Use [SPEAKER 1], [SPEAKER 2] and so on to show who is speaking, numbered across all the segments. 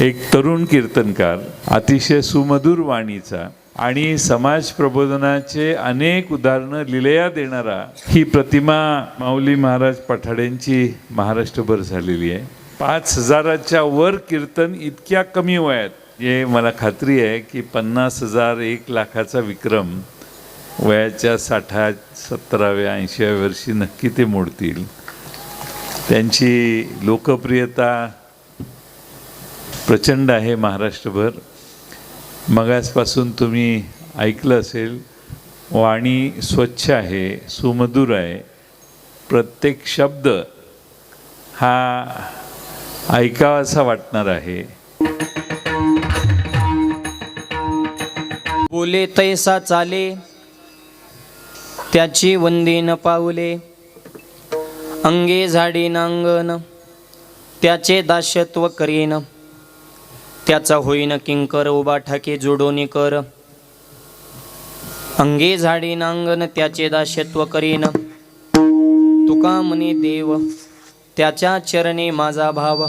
[SPEAKER 1] एक तरुण कीर्तनकार, अतिशय सुमधुर वाणीचा आणि समाज प्रबोधनाचे अनेक उदाहरणं लिलया देणारा ही प्रतिमा माऊली महाराज पठाडेंची महाराष्ट्रभर झालेली आहे. 5,000च्या वर कीर्तन इतक्या कमी वयात, हे मला खात्री आहे की 50,000 1 लाखाचा विक्रम वयाच्या 60, 70व्या 80व्या वर्षी नक्की ते मोडतील. त्यांची लोकप्रियता प्रचंड आहे महाराष्ट्रभर. मगासपासून तुम्ही ऐकलं असेल, वाणी स्वच्छ आहे, सुमधुर आहे. प्रत्येक शब्द हा ऐकावासा वाटणार आहे.
[SPEAKER 2] बोले तैसा चाले, त्याची वंदी न पाऊले. अंगे झाडी नांगन, त्याचे दास्यत्व करीन. त्याचा होईन किंकर, उभा ठाके जोडोनी कर. अंगे झाडी नांगन, त्याचे दास्यत्व करीन. तुका म्हणे देव, त्याच्या चरणी माझा भाव.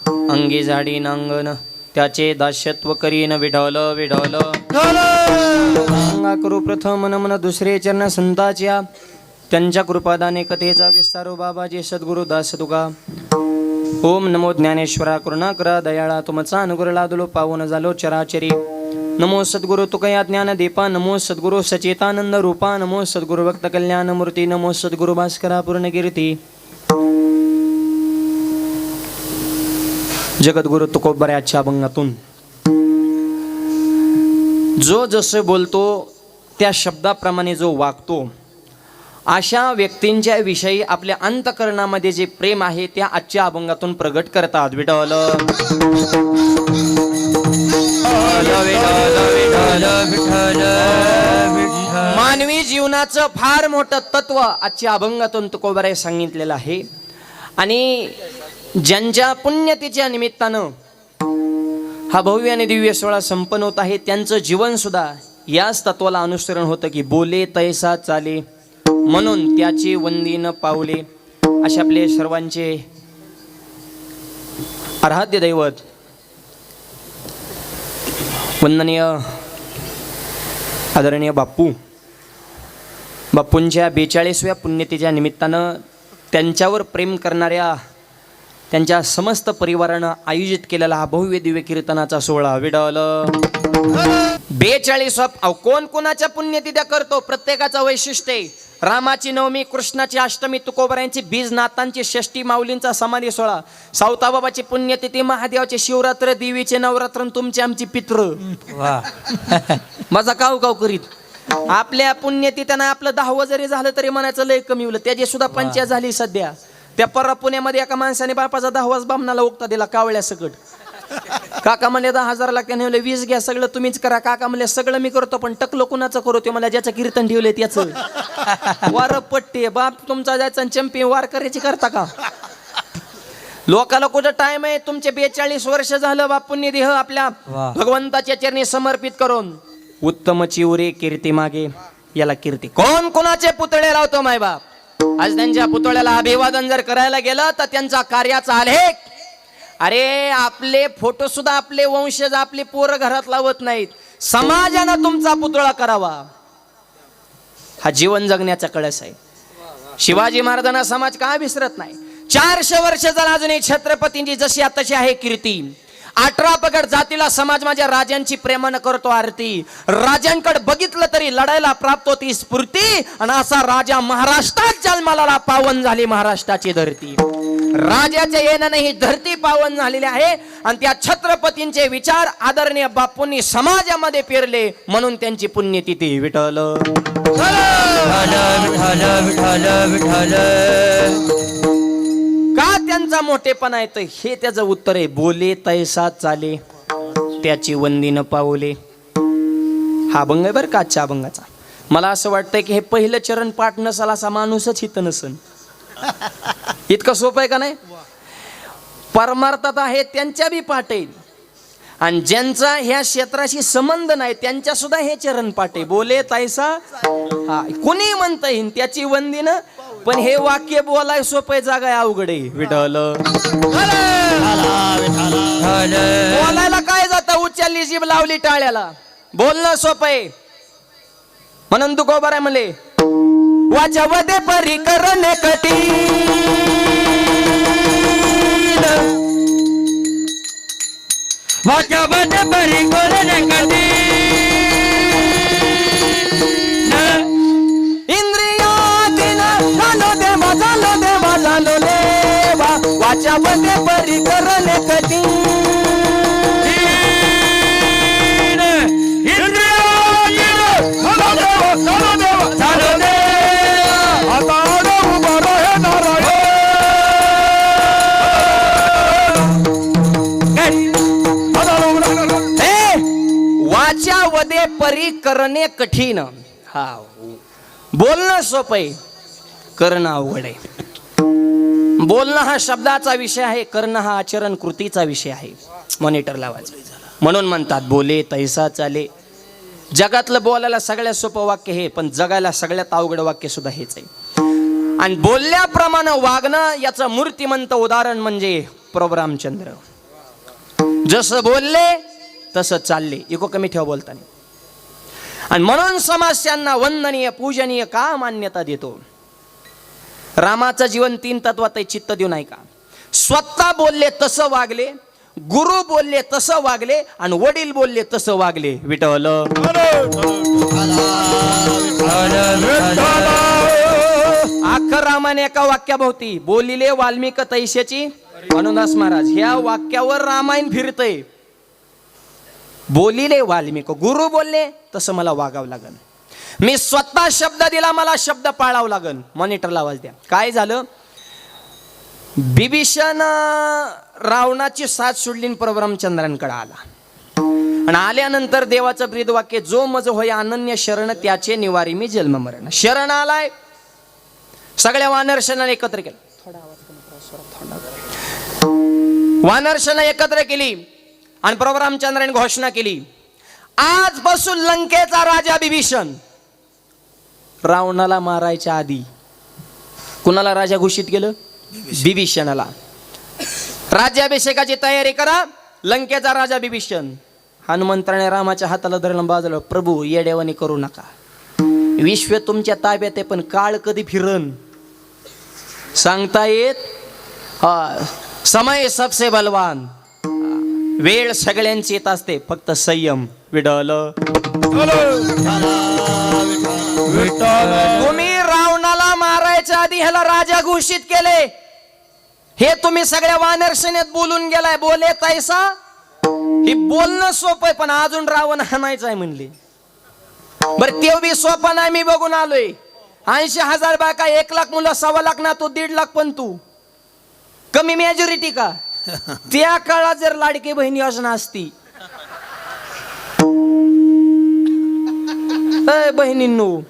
[SPEAKER 2] अंगे झाडी नांगन, त्याचे दास्यत्व करीन. विढवल विढवल करू प्रथम नमन दुसरे चरण संताच्या. त्यांच्या कृपादाने कथेचा विस्तारो बाबाजी सद्गुरु दास तुका. ओम नमो ज्ञानेश्वरा करुणा करा दयाळा. तुमचा अनुग्रह लादलो पावन झालो चराचरी. नमो सद्गुरु तुकया ज्ञान दीपा. नमो सद्गुरु सचेतानंद रूपा. नमो सद्गुरु भक्त कल्याण मूर्ती. नमो सद्गुरु भास्करा पूर्ण कीर्ती. जगद्गुरु तुकोबऱ्याच्या अभंगातून जो जसे बोलतो त्या शब्दाप्रमाणे जो वागतो, अशा व्यक्तींच्या विषयी आपल्या अंतःकरणामध्ये जे प्रेम आहे त्या आजच्या अभंगातून प्रगट करतात. विठ्ठल मानवी जीवनाचं फार मोठं तत्व आजच्या अभंगातून तुकोबराय सांगितलेलं आहे. आणि ज्यांच्या पुण्यतिथीच्या निमित्तानं हा भव्य आणि दिव्य सोहळा संपन्न होत आहे, त्यांचं जीवन सुद्धा याच तत्वाला अनुसरण होतं की बोले तैसा चाले, म्हणून त्याची वंदी न पावले. असे आपले सर्वांचे आराध्य दैवत वंदनीय आदरणीय बापूंच्या 42व्या पुण्यतिथीच्या निमित्तानं त्यांच्यावर प्रेम करणाऱ्या त्यांच्या समस्त परिवारानं आयोजित केलेला हा भव्य दिव्य कीर्तनाचा सोहळा. विडल 42 कोण कोणाच्या पुण्यतिथ्या करतो, प्रत्येकाचं वैशिष्ट्य. रामाची नवमी, कृष्णाची अष्टमी, तुकोबरायांची बीजनाथांची षष्ठी, माऊलींचा समाधी सोहळा, सावताबाबाची पुण्यतिथी, महादेवाचे शिवरात्र, देवीचे नवरात्र, तुमचे आमची पित्र. माझा काव करीत आपल्या पुण्यतिथ्यांना आपलं 10वं जरी झालं तरी म्हणायचं लय कमी होलं. त्याची सुद्धा पंचायत झाली सध्या. त्या परवा पुण्यामध्ये एका माणसाने बापाचा 10वाच बामणाला ओकता दिला कावळ्या सकट. काका म्हणले 10,000 लागते, 20 घ्या, सगळं तुम्हीच करा. काका म्हणले सगळं मी करतो, पण टकलो कुणाचं करू? ते मला ज्याचं कीर्तन ठेवले त्याचं. वार पट्टे बाप तुमचा जायचा चंपी वार करायची करता का? लोकाला कुठं टाइम आहे? तुमचे 42 वर्ष झालं बापूंनी देह आपल्या भगवंताच्या चरणी समर्पित करून. उत्तम चिवरे कीर्ती मागे, याला कीर्ती. कोण कोणाचे पुतळे लावतो माय बाप? आज त्यांच्या पुतळ्याला अभिवादन जर करायला गेलं तर त्यांचा कार्याचा आलेख. अरे आपले फोटो सुद्धा आपले वंशज, आपले पोरं घरात लावत नाहीत. समाजानं तुमचा पुतळा करावा, हा जीवन जगण्याचा कळस आहे. शिवाजी महाराजांना समाज का विसरत नाही? 400 वर्ष झालं अजूनही छत्रपतींची जशी आताची आहे कीर्ती. 18 पगड जातीला समाज माझ्या राजांची प्रेमानं करतो आरती. राजांकडे बघितलं तरी लढायला प्राप्त होती स्फूर्ती. आणि असा राजा महाराष्ट्रात जन्माला, पावन झाली महाराष्ट्राची धरती. राजाचे येणं ही धरती पावन झालेली आहे. आणि त्या छत्रपतींचे विचार आदरणीय बापूंनी समाजामध्ये पेरले, म्हणून त्यांची पुण्यतिथी. विठ्ठल का त्यांचा मोठेपणा येतं हे त्याचं उत्तर आहे. बोले तैसा चाले, त्याची वंदी न पावले. हा अभंग आहे बरं का आजच्या अभंगाचा. मला असं वाटतंय की हे पहिलं चरण पाठ नसाल असा माणूसच इथं नसन. इतकं सोपं आहे का नाही? परमार्थात आहे त्यांच्या बी पाठ आहे, आणि ज्यांचा ह्या क्षेत्राशी संबंध नाही त्यांच्या सुद्धा हे चरण पाठ आहे. बोले तैसा, हा कोणी म्हणता येईल त्याची वंदी न. पण हे वाक्य बोलाय सोपं, जागा अवघड आहे. विठ्ठल बोलायला काय जातं, उचलली जीभ लावली टाळ्याला. बोलणं सोपं आहे म्हणून तू गोबर आहे म्हणले. वाच्यामध्ये परी करणे कठीण,
[SPEAKER 3] वाच्यामध्ये परी करणे कठीण,
[SPEAKER 2] इंद्रियाधीन झालो देवा, झालो देवा, झालो देवा. वाच्यामध्ये परी करणे कठीण, वाच्यामध्ये परी करणे कठीण. हा, बोलणं सोपं आहे, करणं अवघड आहे. बोलणं हा शब्दाचा विषय आहे, करणं हा आचरण कृतीचा विषय आहे. मॉनिटर लावायचं. म्हणून म्हणतात बोले तैसा चाले. जगातलं बोलायला सगळ्यात सोपं वाक्य हे, पण जगायला सगळ्यात अवघड वाक्य सुद्धा हेच आहे. आणि बोलल्याप्रमाणे वागणं याचं मूर्तिमंत उदाहरण म्हणजे प्रभू रामचंद्र. जसं बोलले तसं चालले. इको कमी ठेवा बोलताना. आणि म्हणून समाज त्यांना वंदनीय पूजनीय का मान्यता देतो. रामाचं जीवन 3 तत्वात चित्त देऊन ऐका. स्वतः बोलले तसं वागले, गुरु बोलले तसं वागले, आणि वडील बोलले तसं वागले. विठ्ठल अख्खं रामाने एका वाक्याभोवती बोलिले वाल्मिक तैशाची अनुदास महाराज ह्या वाक्यावर रामायण फिरतय. बोलिले वाल्मिक, गुरु बोलले तसं मला वागावं लागन. मी स्वतः शब्द दिला, मला शब्द पाळावं लागन. मॉनिटरला आवाज द्या. काय झालं, बिभीषण रावणाची साथ सोडली प्रभू रामचंद्रांकडे आला. आणि आल्यानंतर देवाचं ब्रीदवाक्य, जो मज होय अनन्य शरण त्याचे निवारी मी जन्म मरण. शरण आलाय, सगळ्या वानरसेना एकत्र केलं. वानरसेना एकत्र केली आणि प्रभू रामचंद्रांनी घोषणा केली, आजपासून लंकेचा राजा बिभीषण. रावणाला मारायच्या आधी कुणाला राजा घोषित केलं? बिभीषणाला. राज्याभिषेकाची तयारी करा, लंकेचा राजा बिभीषण. हनुमंताने रामाच्या हाताला धरलं, बाजूला, प्रभू येडेवानी करू नका, विश्व तुमच्या ताब्यात आहे, पण काळ कधी फिरन सांगता येत. समय सबसे बलवान. वेळ सगळ्यांची येत असते, फक्त संयम. विडल तुम्ही रावणाला मारायच्या आधी ह्याला राजा घोषित केले, हे तुम्ही सगळ्या वानरसेनेत बोलून गेलाय. बोले तैसा, हे बोलणं सोपं आहे, पण अजून रावण हाणायचं आहे म्हणले. बरं ते बी सोपं नाही, मी बघून आलोय. 80,000 बायका, 1,00,000 मुलं, 1,25,000 ना तू, 1,50,000 पण तू. कमी मेजॉरिटी का? त्या काळात जर लाडकी बहीण योजना असती, बहिणींनो,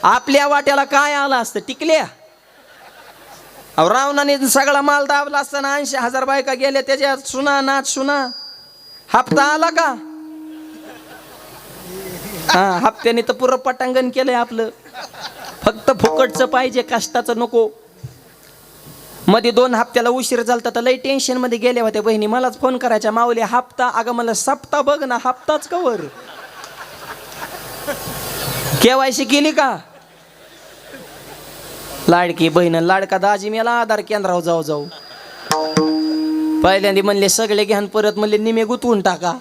[SPEAKER 2] आपल्या वाट्याला काय आलं असतं? टिकल्या. रावणाने सगळा माल दाबला असताना 80,000 बायका गेल्या, त्याच्यात सुना नाच सुना. हप्ता आला का? हा, हप्त्याने तर पुरं पटांगण केलंय आपलं. फक्त फुकटचं पाहिजे, कष्टाचं नको. मध्ये 2 हप्त्याला उशीर झालता तर लई टेन्शन मध्ये गेल्या होत्या बहिणी. मलाच फोन करायच्या, माऊली हप्ता. अगं मला सप्ता बघ ना, हप्ताच कवर. केवायसी केली का? लाडकी बहीण लाडका दाजी मेला, आधार केंद्रावर जाऊ जाऊ. पहिल्यांदा म्हणले सगळे घ्यान, परत म्हणले निमे गुतवून टाका.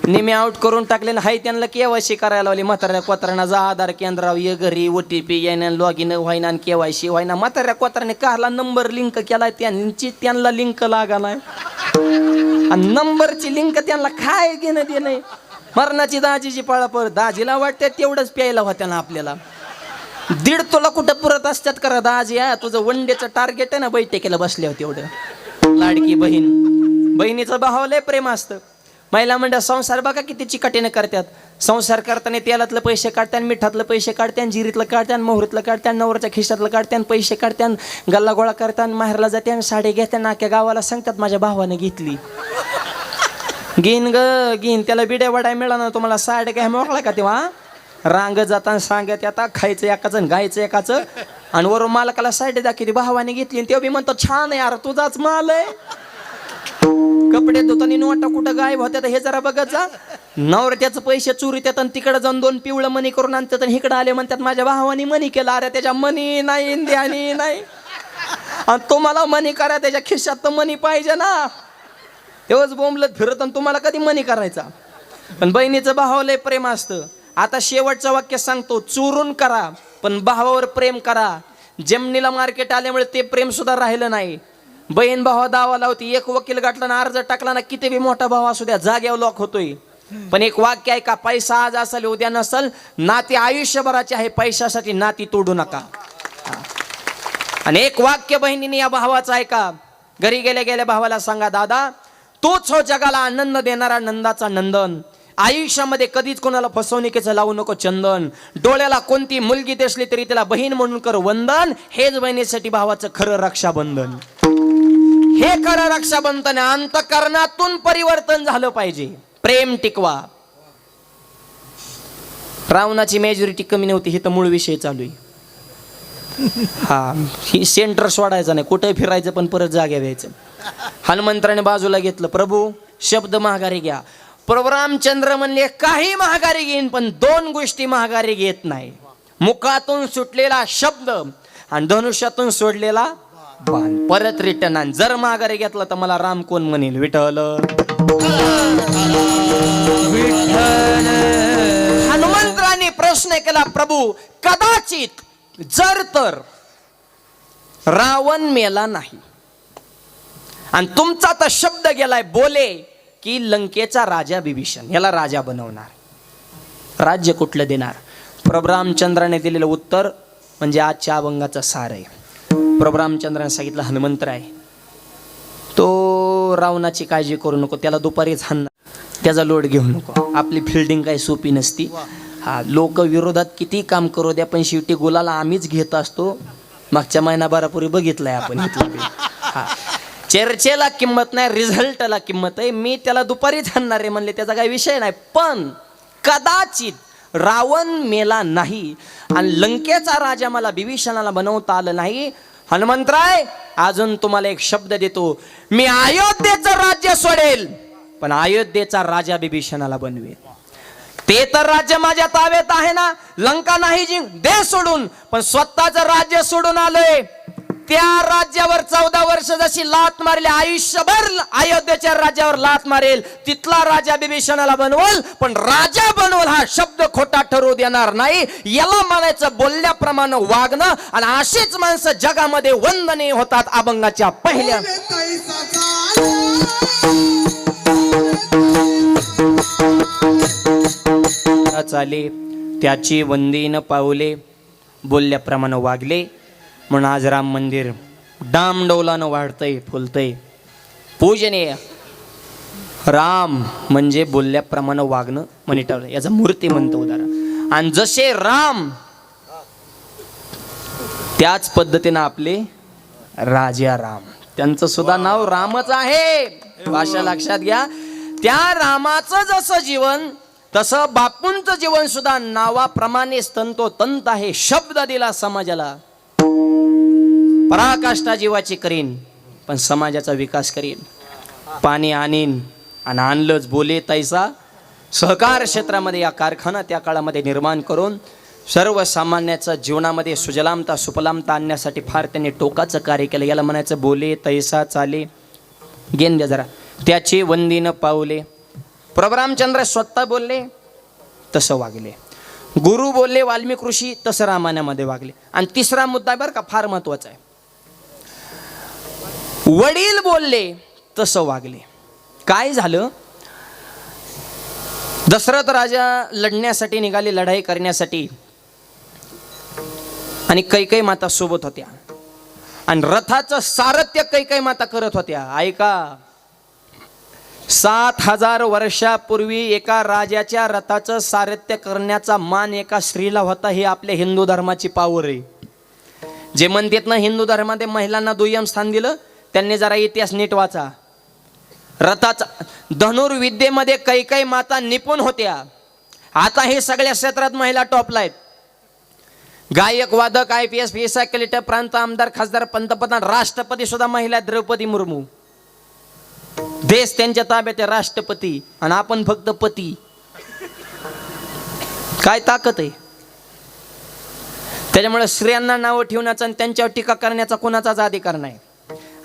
[SPEAKER 2] निमे आउट करून टाकले. हाय त्यांना केवायसी करायला लावली. म्हाताऱ्या कोताऱ्यांना जा आधार केंद्रावर, ये घरी, OTP येईना, लॉग इन व्हायना आणि केवायसी व्हायना. म्हाताऱ्या कोताऱ्याने कारला नंबर लिंक केलाय, त्यांना लिंक लागा नाही. आणि नंबरची लिंक त्यांना काय घेणं ते नाही. मरणाची दाजीची पळापळ. दाजीला वाटते तेवढंच प्यायला होत्या ना आपल्याला. 1.5 तोला कुठं पुरत असतात करा दाजी. तुझं वनडेचं टार्गेट आहे ना, बैठकीला बसले होते एवढं. लाडकी बहीण, बहिणीचं भाव लय प्रेम असतं. महिला मंडळ संसार बघा किती चिकाटीने करतात. संसार करताना तेलातलं पैसे काढतात, मिठातलं पैसे काढतात, जिरीतलं काढतात, मोहरीतलं काढतात, नवऱ्याच्या खिशातलं काढतात, पैसे काढतात, गल्ला गोळा करतात, माहेरला जाते, साडी घेतात, नाक्या गावाला सांगतात माझ्या भावाने घेतली. घेईन ग घेईन. त्याला बिड्या वडाय मिळाला तुम्हाला साड्या काय मोकळा का तेव्हा? रांग जाताना सांगत आता खायचं एकाचं गायचं एकाचं, आणि वरून मालकाला साडी दाखवली भावाने घेतली. तेव्हा बी म्हणतो छान आहे यार, तुझाच माल आहे. कपडे धुतानी नोटा कुठं गायब होत्या हे जरा बघत जा. नवऱ्याचं पैसे चोरी त्यात आणि तिकडे जाऊन 2 पिवळं मनी करून आणतात आणि इकडे आले म्हणतात माझ्या भावानी मनी केला. अरे त्याच्या मनी नाही ध्यानी नाही, आणि तुम्हाला मनी करा त्याच्या खिशात तर मनी पाहिजे ना. तेव्हाच बोंबलत फिरत आणि तुम्हाला कधी मनी करायचा. पण बहिणीचं भावावर लय प्रेम असतं. आता शेवटचं वाक्य सांगतो, चोरून करा पण भावावर प्रेम करा. जमिनीला मार्केट आल्यामुळे ते प्रेम सुद्धा राहिलं नाही. बहीण भावा दावा लावती, एक वकील गाठला ना अर्ज टाकला ना किती बी मोठा भाव असू द्या जाग्यावर लॉक होतोय. पण एक वाक्य आहे का, पैसा आज असेल उद्या नसल, नाती आयुष्यभराचे आहे, पैशासाठी नाती तोडू नका. आणि एक वाक्य बहिणीने या भावाचं आहे का, घरी गेल्या गेल्या भावाला सांगा, दादा तोच हो जगाला आनंद देणारा नंदाचा नंदन. आयुष्यामध्ये कधीच कोणाला फसवणुकीचं लावू नको चंदन. डोळ्याला कोणती मुलगी दिसली तरी त्याला बहीण म्हणून कर वंदन. हेच बहिणीसाठी भावाचं खरं रक्षाबंधन. हे खरं रक्षाबंधन. अंतःकरणातून परिवर्तन झालं पाहिजे. प्रेम टिकवा. रावणाची मेजॉरिटी कमी नव्हती, हे तर मूळ विषय चालू आहे. हा, ही सेंटर सोडायचं नाही, कुठे फिरायचं पण परत जाग्या व्हायचं. हनुमंतराने बाजूला घेतलं, प्रभू शब्द महागारी घ्या. प्रभू रामचंद्र म्हणले काही महागारी घेईन पण 2 गोष्टी महागारी घेत नाही, मुखातून सुटलेला शब्द आणि धनुष्यातून सोडलेला बाण. परत रिटर्न आण. जर महागारी घेतला तर मला राम कोण म्हणेल, विठ्ठल. हनुमंतराने प्रश्न केला, प्रभू कदाचित जर तर रावण मेला नाही आणि तुमचा तर शब्द गेलाय, बोले की लंकेचा राजा बिभीषण याला राजा बनवणार, राज्य कुठलं देणार? प्रभू रामचंद्राने दिलेलं उत्तर म्हणजे आजच्या अभंगाचा सार आहे. प्रभू रामचंद्राने सांगितलं, हनुमंतराय तो रावणाची काळजी करू नको, त्याला दुपारीच हाणणार, त्याचा लोड घेऊ नको. आपली फिल्डिंग काही सोपी नसती. हा, लोक विरोधात किती काम करू द्या पण शेवटी गुलाला आम्हीच घेत असतो. मागच्या महिनाभरापूर्वी बघितलंय आपण इथलं. हा, चर्चेला किंमत नाही, रिझल्टला किंमत आहे. मी त्याला दुपारीच हाणणार आहे म्हणले, त्याचा काही विषय नाही. पण कदाचित रावण मेला नाही आणि लंकेचा राजा मला बिभीषणाला बनवता आलं नाही. हनुमंतराय अजून तुम्हाला एक शब्द देतो, मी अयोध्येचं राज्य सोडेल पण अयोध्येचा राजा बिभीषणाला बनवेल. ते तर राज्य माझ्या ताब्यात आहे ना, लंका नाही जिंक दे सोडून, पण स्वतःचं राज्य सोडून आलोय. त्या राज्यावर 14 वर्ष जशी लात मारली, आयुष्यभर अयोध्येच्या राज्यावर लात मारेल. तिथला राजा बिभीषणाला बनवल, पण राजा बनवल हा शब्द खोटा ठरू देणार नाही. याला म्हणायचं बोलल्याप्रमाणे वागणं. आणि अशीच माणसं जगामध्ये वंदनीय होतात. अभंगाच्या पहिल्या चाले त्याची वंदीन पावले, बोलल्याप्रमाणे वागले. म्हणून आज राम मंदिर डामडौलानं वाढतंय, फुलतंय, पूजनीय. राम म्हणजे बोलल्याप्रमाणे वागणं म्हणे ठेवलं, याचा मूर्ती म्हणतो उदाहरण. आणि जसे राम त्याच पद्धतीनं आपले राजा राम, त्यांचं सुद्धा नाव रामच आहे. भाषा लक्षात घ्या. त्या रामाचं जसं जीवन तसं बापूंचं जीवन सुद्धा नावाप्रमाणे तंतोतंत आहे. शब्द दिला समाजाला, पराकाष्ठा जीवाची करीन पण समाजाचा विकास करीन. पाणी आणीन आणि आणलंच बोले तैसा. सहकार क्षेत्रामध्ये या कारखाना त्या काळामध्ये निर्माण करून सर्वसामान्याच्या जीवनामध्ये सुजलामता सुफलामता आणण्यासाठी फार त्यांनी टोकाचं कार्य केलं. याला म्हणायचं बोले तैसा चाले. गेन द्या जरा. त्याचे वंदीन पावले. प्रभू रामचंद्र स्वतः बोलले तसं वागले. गुरु बोलले वाल्मिक ऋषी तसं रामायणामध्ये वागले. आणि तिसरा मुद्दा बरं का, फार महत्वाचा आहे. वडील बोलले तसं वागले. काय झालं, दशरथ राजा लढण्यासाठी निघाले, लढाई करण्यासाठी, आणि कैकेयी माता सोबत होत्या आणि रथाचं सारथ्य कैकेयी माता करत होत्या. ऐका, 7000 वर्षापूर्वी एका राजाच्या रथाचं सारथ्य करण्याचा मान एका स्त्रीला होता. हे आपल्या हिंदू धर्माची पावर आहे. जे म्हणतात ना हिंदू धर्मामध्ये महिलांना दुय्यम स्थान दिलं, त्यांनी जरा इतिहास नीट वाचा. रथाचा धनुर्विद्येमध्ये कैकेयी माता निपुण होत्या. आता हे सगळ्या क्षेत्रात महिला टॉपला आहेत. गायक, वादक, IPS, PSI, कलेक्टर, प्रांत आमदार, खासदार, पंतप्रधान, राष्ट्रपती सुद्धा महिला. द्रौपदी मुर्मू देश त्यांच्या ताब्यात आहे, राष्ट्रपती, आणि आपण फक्त पती. काय ताकद आहे? त्याच्यामुळे स्त्रियांना नावं ठेवण्याचा आणि त्यांच्यावर टीका करण्याचा कोणाचाच अधिकार नाही.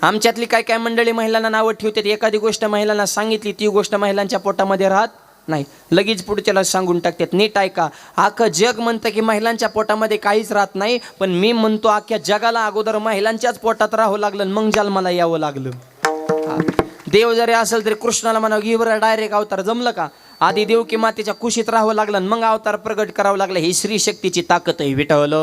[SPEAKER 2] आमच्यातली काय काय मंडळी महिलांना नावं ठेवतात. एखादी गोष्ट महिलांना सांगितली, ती गोष्ट महिलांच्या पोटामध्ये राहत नाही, लगेच पुढच्याला सांगून टाकतात. नीट ऐका, अख्खं जग म्हणतं की महिलांच्या पोटामध्ये काहीच राहत नाही, पण मी म्हणतो अख्ख्या जगाला अगोदर महिलांच्याच पोटात राहावं लागलं, मग जन्माला यावं लागलं. देव जरी असेल तरी कृष्णाला म्हणावं की बरं डायरेक्ट अवतार जमलं का? आधी देवकी मातेच्या कुशीत राहावं लागलं, मग अवतार प्रगट करावं लागलं. ही स्त्री शक्तीची ताकद आहे. विठ्ठल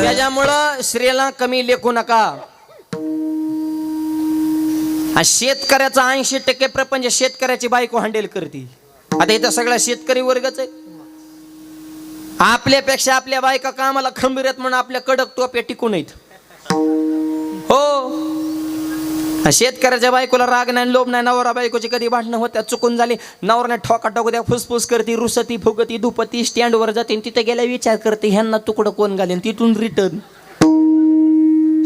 [SPEAKER 2] त्याच्यामुळं स्त्रीला कमी लेखू नका. शेतकऱ्याचा 80% प्रपंच शेतकऱ्याची बायको हँडल करते. आता इथं सगळा शेतकरी वर्गच आहे. आपल्यापेक्षा आपल्या बायका कामाला खंबीर आहेत म्हणून आपल्या कडक टोप्या टिकून आहेत. हो, शेतकऱ्याच्या बायकोला राग नाही, लोभ नाही. नवरा बायकोची कधी भांडणं होत्या, चुकून झाली, नवऱ्याने ठोका टाकू द्या, फुसफुस करते, रुसती फुगती दुपती, स्टँडवर जाते, तिथे गेल्या विचार करते ह्यांना तुकडं कोण घालेन, तिथून रिटर्न.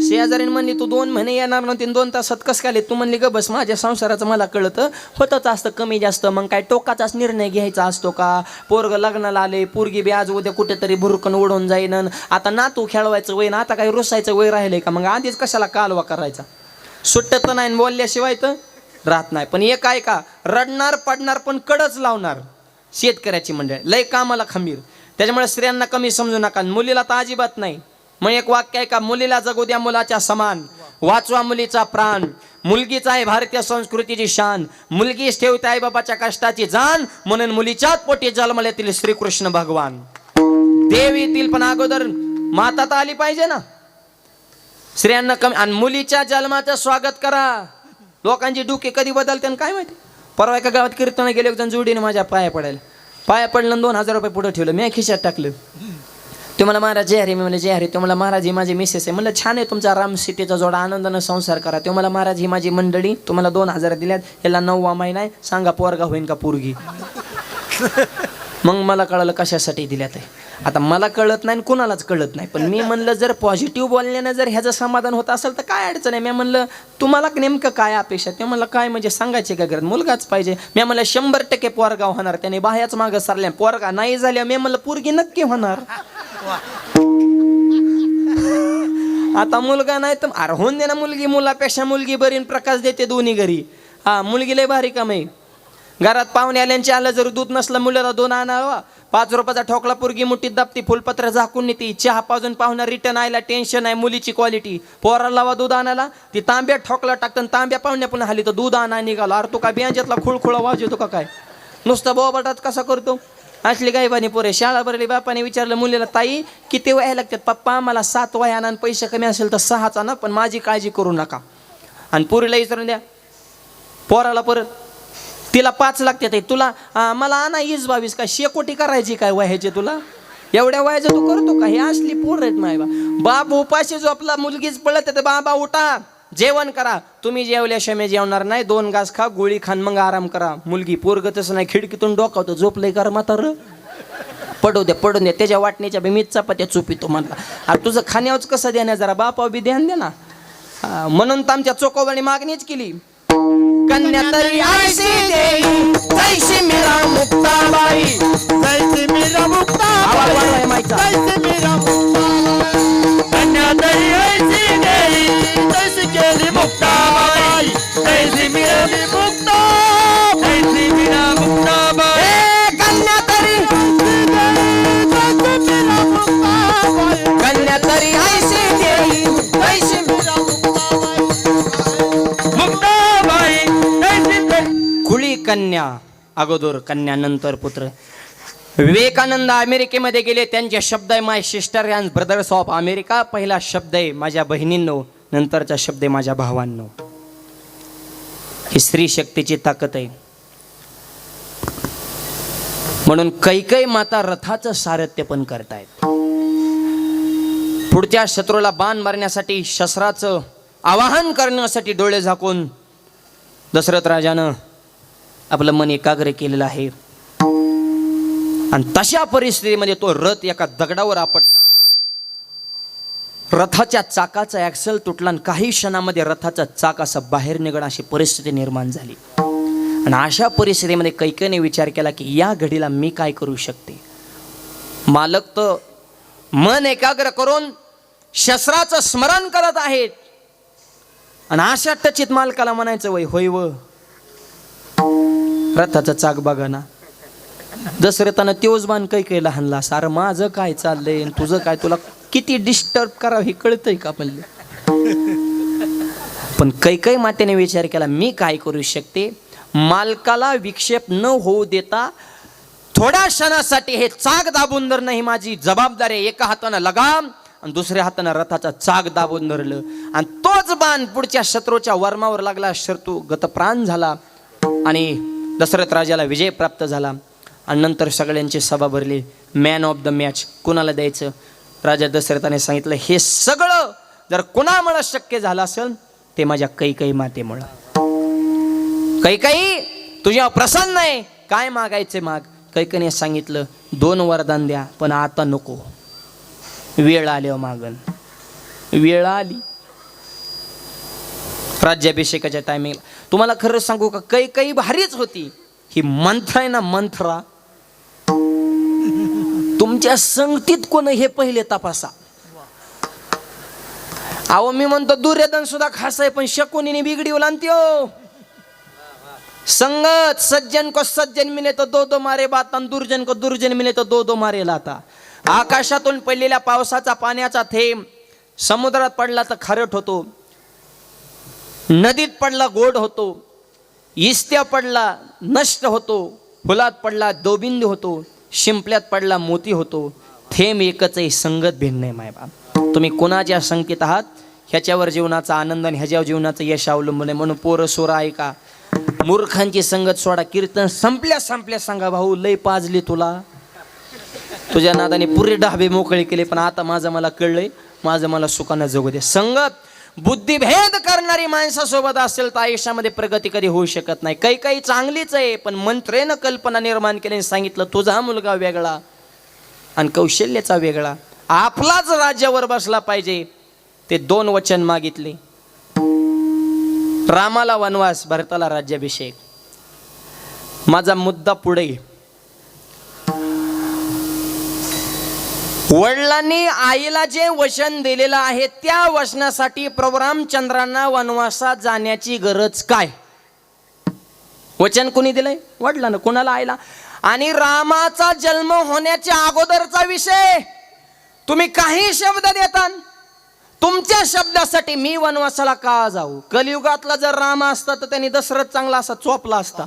[SPEAKER 2] शेजारीन म्हणली तू 2 महिने येणार नव्हती, 2 तासात कसं काय? तू म्हणली ग बस, माझ्या संसाराचं मला कळतं, होतच असतं कमी जास्त, मग काय टोकाचाच निर्णय घ्यायचा असतो का? पोरग लग्नाला आले, पोरगी बी आज उद्या कुठेतरी भुरकन उडून जाईन, आता नातू खेळवायचं वय ना, आता काही रुसायचं वय राहिलंय का? मग आधीच कशाला कालवा करायचा? सुट्टत नाही, बोलल्याशिवाय तर राहत नाही. पण एक आहे का, रडणार पडणार पण कडच लावणार शेतकऱ्याची मंडळ, लय कामाला खंबीर. त्याच्यामुळे स्त्रियांना कमी समजू नका, मुलीला तर अजिबात नाही. मग एक वाक्य आहे का, मुलीला जगू द्या मुलाच्या समान, वाचवा मुलीचा प्राण, मुलगीच आहे भारतीय संस्कृतीची शान, मुलगीच ठेवते आई बाबाच्या कष्टाची जाण, म्हणून मुलीच्याच पोटी जन्मल्यातील श्रीकृष्ण भगवान. देव येतील पण अगोदर माता तर आली पाहिजे ना. स्त्रियांना कमी, आणि मुलीच्या जन्माचं स्वागत करा. लोकांची डुके कधी बदलते काय माहिती. परवा एका गावात कीर्तन गेले, एक जण जोडीने माझ्या पाया पडायला, पाया पडलं, 2000 रुपये पुढे ठेवलं, मी खिशात टाकलं. ते मला महाराज जय हरी, मी म्हणलं जय हरी. ते मला महाराज ही माझी मिसेस आहे. म्हणलं छान आहे तुमचा राम सीतेचा जोडा, आनंदानं संसार करा. ते मला महाराज ही माझी मंडळी, तुम्हाला 2000 दिल्यात, याला 9वा महिना आहे, सांगा पोरगा होईन का पोरगी? मग मला कळलं कशासाठी दिल्यात आहे. आता मला कळत नाही, कुणालाच कळत नाही, पण मी म्हणलं जर पॉझिटिव्ह बोलण्यानं जर ह्याचं समाधान होत असेल तर काय अडचण आहे. मी म्हणलं तुम्हाला नेमकं काय अपेक्षा? ते म्हणलं काय म्हणजे सांगायचे काय करत, मुलगाच पाहिजे. मी म्हणलं 100% पोरगा होणार. त्याने बाह्याच मागं सरल्या, पोरगा नाही झाल्या. मी म्हणलं पोरगी नक्की होणार. आता मुलगा नाही तर अरे होऊन दे ना मुलगी, मुलापेक्षा मुलगी बरी, प्रकाश देते दोन्ही घरी. हा, मुलगी लय भारी काम आहे. घरात पाहुणे आल्यांचे आलं, जर दूध नसलं मुलाला 2 आणावा, 5 रुपयाचा ठोकला, पोरगी मुठीत दाबती, फुलपत्र झाकून नेती, चहा पाजून पाहुणा रिटर्न आयला टेन्शन आहे. मुलीची क्वालिटी, पोराला लावा दूध आणायला, ती तांब्यात ठोकला टाकतं, तांब्या पाहुण्या पुन्हा हली तर दूध आणा निघाला. अरे तू काय बियांच्यातला खुळखुळा वाजवतो का काय? नुसता बोबाटात कसा करतो? असली गायबानी पोरे. शाळा भरली, बापाने विचारलं मुलीला, ताई किती वया लागतात? पप्पा मला 7 वया आणा, पैसे कमी असेल तर 6च आणा, पण माझी काळजी करू नका. आणि पोरीला विचारून द्या, पोराला परत तिला 5 लागतात. तुला मला आणा 22 काय शेकोटी करायची काय वयाचे? तुला एवढ्या वयाचं तू करतो का? हे असली पोर आहेत माय बाप. उपाशी जो आपला मुलगीच पळत येते, बाबा उठा जेवण करा. तुम्ही जेवल्याशिवाय मी जेवणार नाही, 2 घास खा, गोळी खान, मग आराम करा. मुलगी पोरग तसं नाही, खिडकीतून डोकावतं, झोपलंय कर म्हातार, पडू द्या. त्याच्या वाटणीच्या बी मीच चपात्या चुपितो म्हणला. अरे तुझं खाण्यावरच कसं देण्या, जरा बापा बी ध्यान दे ना. म्हणून तर आमच्या चोकोबाने मागणीच केली, कन्या तरी ऐशी देई, जैशी मीरा मुक्ताबाई,
[SPEAKER 3] जैसे मेरा मुक्ता,
[SPEAKER 2] आवाज वाढवाय माईचा.
[SPEAKER 3] जैसे मेरा मुक्ता, कन्या तरी ऐसी देई, जैसी केली मुक्ताबाई, जैसी मेरा मुक्ता, जैसी मेरा मुक्ताबाई.
[SPEAKER 2] कन्या तरी,
[SPEAKER 3] जैसे मेरा मुक्ताबाई,
[SPEAKER 2] कन्या तरी ऐशी देई, जैशी
[SPEAKER 3] मेरा मुक्ताबाई, मुक्ताबाई, जैसी
[SPEAKER 2] खुळी कन्या अगोदर, कन्या नंतर पुत्र. विवेकानंद अमेरिकेमध्ये गेले, त्यांचे शब्द आहे my sister and brothers of America. पहिला शब्द आहे माझ्या बहिणींनो, नंतरचा शब्द आहे माझ्या भावांनो. ही स्त्री शक्तीची ताकद आहे. म्हणून कैकई माता रथाचं सारथ्य पण करतायत. पुढच्या शत्रूला बाण मारण्यासाठी, शस्त्राचं आवाहन करण्यासाठी डोळे झाकून दशरथ राजानं आपलं मन एकाग्र केलेलं आहे. आणि तशा परिस्थितीमध्ये तो रथ एका दगडावर आपटला. रथाच्या चाकाचा ॲक्सल तुटला आणि काही क्षणामध्ये रथाचं चाक असं बाहेर निघणं अशी परिस्थिती निर्माण झाली. आणि अशा परिस्थितीमध्ये कैकेयीने विचार केला की या घडीला मी काय करू शकते. मालक तर मन एकाग्र करून शस्त्राचं स्मरण करत आहेत आणि अशा टचित मालकाला म्हणायचं वय होय व रथाचं चाक बघा ना. दशरथानं तेवच बाण कैकेयीला हाणला. सारं माझं काय चाललंय आणि तुझं काय, तुला किती डिस्टर्ब करावं हे कळतंय का म्हणलं. पण कैकेयी मातेने विचार केला मी काय करू शकते. मालकाला विक्षेप न होऊ देता थोड्या क्षणासाठी हे चाक दाबून धरणं ही माझी जबाबदारी आहे. एका हातानं लगाम आणि दुसऱ्या हातानं रथाचा चाक दाबून धरलं आणि तोच बाण पुढच्या शत्रूच्या वर्मावर लागला. शत्रू गतप्राण झाला आणि दशरथ राजाला विजय प्राप्त झाला. आणि नंतर सगळ्यांची सभा भरली. मॅन ऑफ द मॅच कुणाला द्यायचं. राजा दशरथाने सांगितलं हे सगळं जर कुणामुळं शक्य झालं असेल ते माझ्या कैकेयी मातेमुळं. कैकेयी तुझ्या प्रसन्न आहे, काय मागायचे माग. कैकेयीने सांगितलं 2 वरदान द्या पण आता नको, वेळ आल्यावर मागन. वेळ आली राज्याभिषेकाच्या टायमिंगला. तुम्हाला खरं सांगू का कैकेयी भारीच होती. ही मंत्र आहे ना मंत्रा, तुमच्या संगतीत कोण हे पहिले तपासा. अहो मी म्हणतो दुर्योधन सुद्धा खास आहे पण शकुनीने बिघडीवला आणि त्यो संगत. सज्जन को सज्जन मिले तो दो दो मारे बात आणि दुर्जन को दुर्जन मिले तो दो दो मारे लाता. आकाशातून पडलेल्या पावसाचा पाण्याचा थेंब समुद्रात पडला तर खारट होतो, नदीत पडला गोड होतो, इस्त्या पडला नष्ट होतो, फुलात पडला दोबिंद होतो, शिंपल्यात पडला मोती होतो. थेंब एकच आहे, संगत भिन्न आहे. मायबाप तुम्ही कोणाच्या संगतीत आहात ह्याच्यावर जीवनाचा आनंद आणि ह्याच्यावर जीवनाचं यश अवलंबून आहे. म्हणून पोरं सोरा ऐका, मूर्खांची संगत सोडा. कीर्तन संपल्या सांगा भाऊ लय पाजली तुला, तुझ्या नादाने पुरे डाबे मोकळे केले पण आता माझं मला कळलंय, माझं मला सुखानं जगू दे. संगत बुद्धिभेद करणारी माणसासोबत असेल तर आयुष्यामध्ये प्रगती कधी होऊ शकत नाही. काही चांगलीच आहे पण मंत्रेनं कल्पना निर्माण केली, सांगितलं तुझा मुलगा वेगळा आणि कौशल्याचा वेगळा, आपलाच राज्यावर बसला पाहिजे. ते 2 वचन मागितले. रामाला वनवास, भरताला राज्याभिषेक. माझा मुद्दा पुढे. वडिलांनी आईला जे वचन दिलेलं आहे त्या वचनासाठी प्रभू रामचंद्रांना वनवासात जाण्याची गरज काय. वचन कोणी दिलंय? वडिलांना. कोणाला? आईला. आणि रामाचा जन्म होण्याच्या अगोदरचा विषय. तुम्ही काही शब्द देता, तुमच्या शब्दासाठी मी वनवासाला का जाऊ. कलियुगातला जर राम असता तर त्यांनी दशरथ चांगला असा चोपला असता.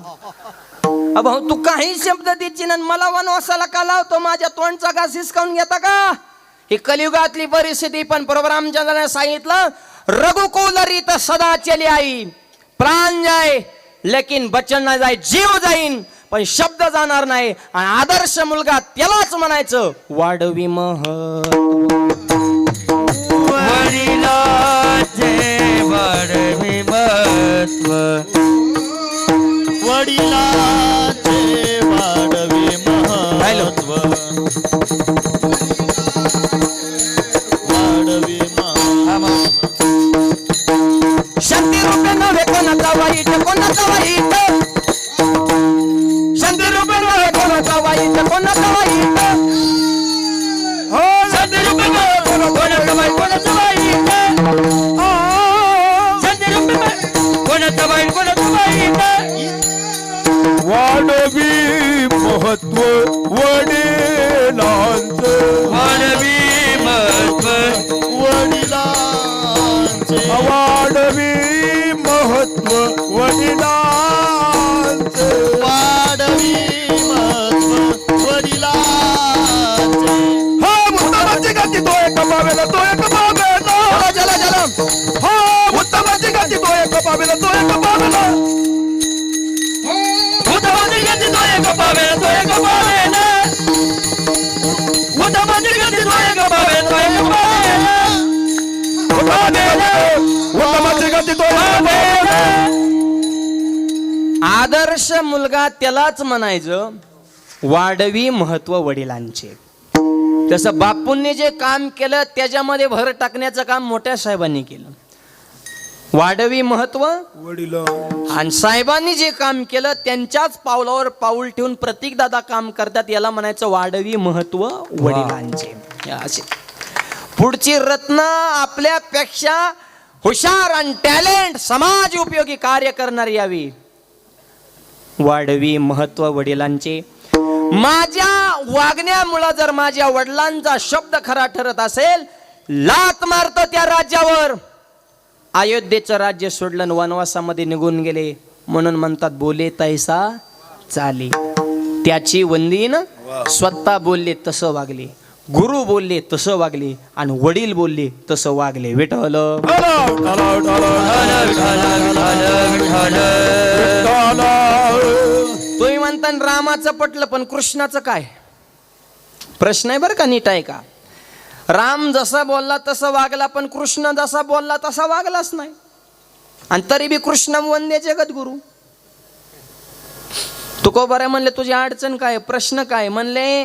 [SPEAKER 2] भाऊ तू काही शब्द द्यायची ना मला वनवासाला का लावतो, माझ्या तोंडचा घास हिसकावून घेता का. ही कलियुगातली परिस्थिती. पण प्रभू रामचंद्राने सांगितलं रघुकुल रीत सदा चली आई, प्राण जाय लेकिन बचन नाही जाय, जीव जाईन पण शब्द जाणार नाही. आणि आदर्श मुलगा त्यालाच म्हणायचं वाढवी
[SPEAKER 3] वडिलाचे वाढवी महत्व, वडिलाचे वाढवी महत्व, वाढवी महत्व.
[SPEAKER 2] शांती रूपे नव्हे कोणाचा वाईट, कोणाचा वाईट. शांती रूपे नव्हे कोणाचा वाईट, कोणाचा वाईट.
[SPEAKER 3] हो शांती रूपे नव्हे कोणाचा वाईट, कोणाचा वाईट. शांती रूपे कोणाचा वाईट, कोणाचा वाईट.
[SPEAKER 4] वाढवी महत्व वडिलांचे,
[SPEAKER 3] वाढवी महत्व वडिलांचे,
[SPEAKER 4] वाढवी महत्व वडिलांचे,
[SPEAKER 3] वाढवी महत्व वडिलांचे.
[SPEAKER 4] हा उत्तमाची गती तो एक पावेला, तो एक पावेला.
[SPEAKER 2] चला चला.
[SPEAKER 4] हा उत्तमाची गती तो एक पावेला, तो एक पावेला.
[SPEAKER 3] उद्धवाची गती तो एक पावेला, तो एक पावेला. उद्धवाची गती तो एक पावेला, तो एक पावेला.
[SPEAKER 4] उत्तमाची गती तो एक पावेला.
[SPEAKER 2] आदर्श मुलगा त्यालाच म्हणायचं वाढवी महत्व वडिलांचे. तसं बापूंनी जे काम केलं त्याच्यामध्ये भर टाकण्याचं काम मोठ्या साहेबांनी केलं. वाढवी महत्व
[SPEAKER 4] वडील
[SPEAKER 2] आणि साहेबांनी जे काम केलं त्यांच्याच पावलावर पाऊल ठेवून प्रतीक दादा काम करतात. याला म्हणायचं वाढवी महत्व वडिलांचे. असे पुढची रत्न आपल्यापेक्षा हुशार आणि टॅलेंट समाज उपयोगी कार्य करणारी यावी. वाढवी महत्व वडिलांचे. माझ्या वागण्यामुळे जर माझ्या वडिलांचा शब्द खरा ठरत असेल, लात मारतो त्या राज्यावर. अयोध्येचं राज्य सोडलं आणि वनवासामध्ये निघून गेले म्हणून म्हणतात बोले तैसा चाले. त्याची वंदीन स्वतः बोलले तसं वागले, गुरु बोलले तसं वागले आणि वडील बोलले तसं वागले. विठ्ठल तुम्ही म्हणता रामाचं पटलं पण कृष्णाचं काय? प्रश्न आहे बरं का, नीट आहे का? राम जसा बोलला तसं वागला पण कृष्ण जसा बोलला तसा वागलाच नाही. आणि तरी बी कृष्ण वंदे जगत गुरु. तुकोबाराय म्हणले तुझी अडचण काय, प्रश्न काय? म्हणले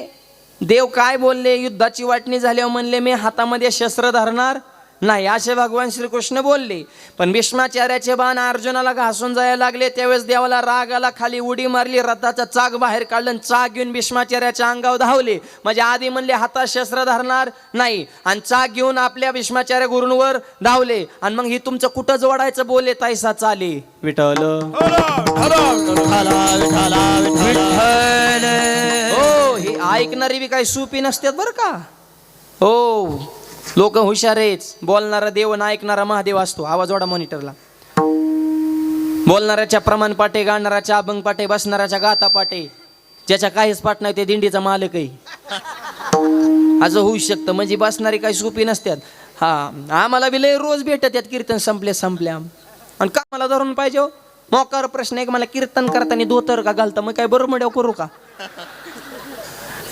[SPEAKER 2] देव काय बोलले? युद्धाची वाटणी झाल्यावर म्हणले मी हातामध्ये शस्त्र धरणार नाही असे भगवान श्रीकृष्ण बोलले. पण भीष्माचार्याचे बाण अर्जुनाला घासून जायला लागले त्यावेळेस देवाला राग आला, खाली उडी मारली, रथाचं चाक बाहेर काढलं, चाक घेऊन भीष्माचार्याच्या अंगावर धावले. म्हणजे आधी म्हणले हातात शस्त्र धरणार नाही आणि चाक घेऊन आपल्या भीष्माचार्य गुरूंवर धावले. आणि मग ही तुमचं कुठं जोडायचं बोले तैसा चाले. विठ्ठल हो, ही ऐकणारी बी काही सोपी नसतात बरं का. हो, लोक हुशार आहेच. बोलणारा देव आणि ऐकणारा महादेव असतो. आवाज वाढा मॉनिटरला. बोलणाऱ्याच्या प्रमाण पाटे, गाणाऱ्याच्या अभंग पाटे, बसणाऱ्याच्या गाथा पाटे. ज्याच्या काहीच पाठ नाही ते दिंडीचा मालकही असं होऊ शकतं. म्हणजे बसणारी काही सोपी नसतात. हा, आम्हाला बी लय रोज भेटत यात कीर्तन संपल्या आणि का मला धरून पाहिजे हो? मोकार प्रश्न आहे, मला कीर्तन करताना धोतर का घालता, मग काय बरोबर करू का?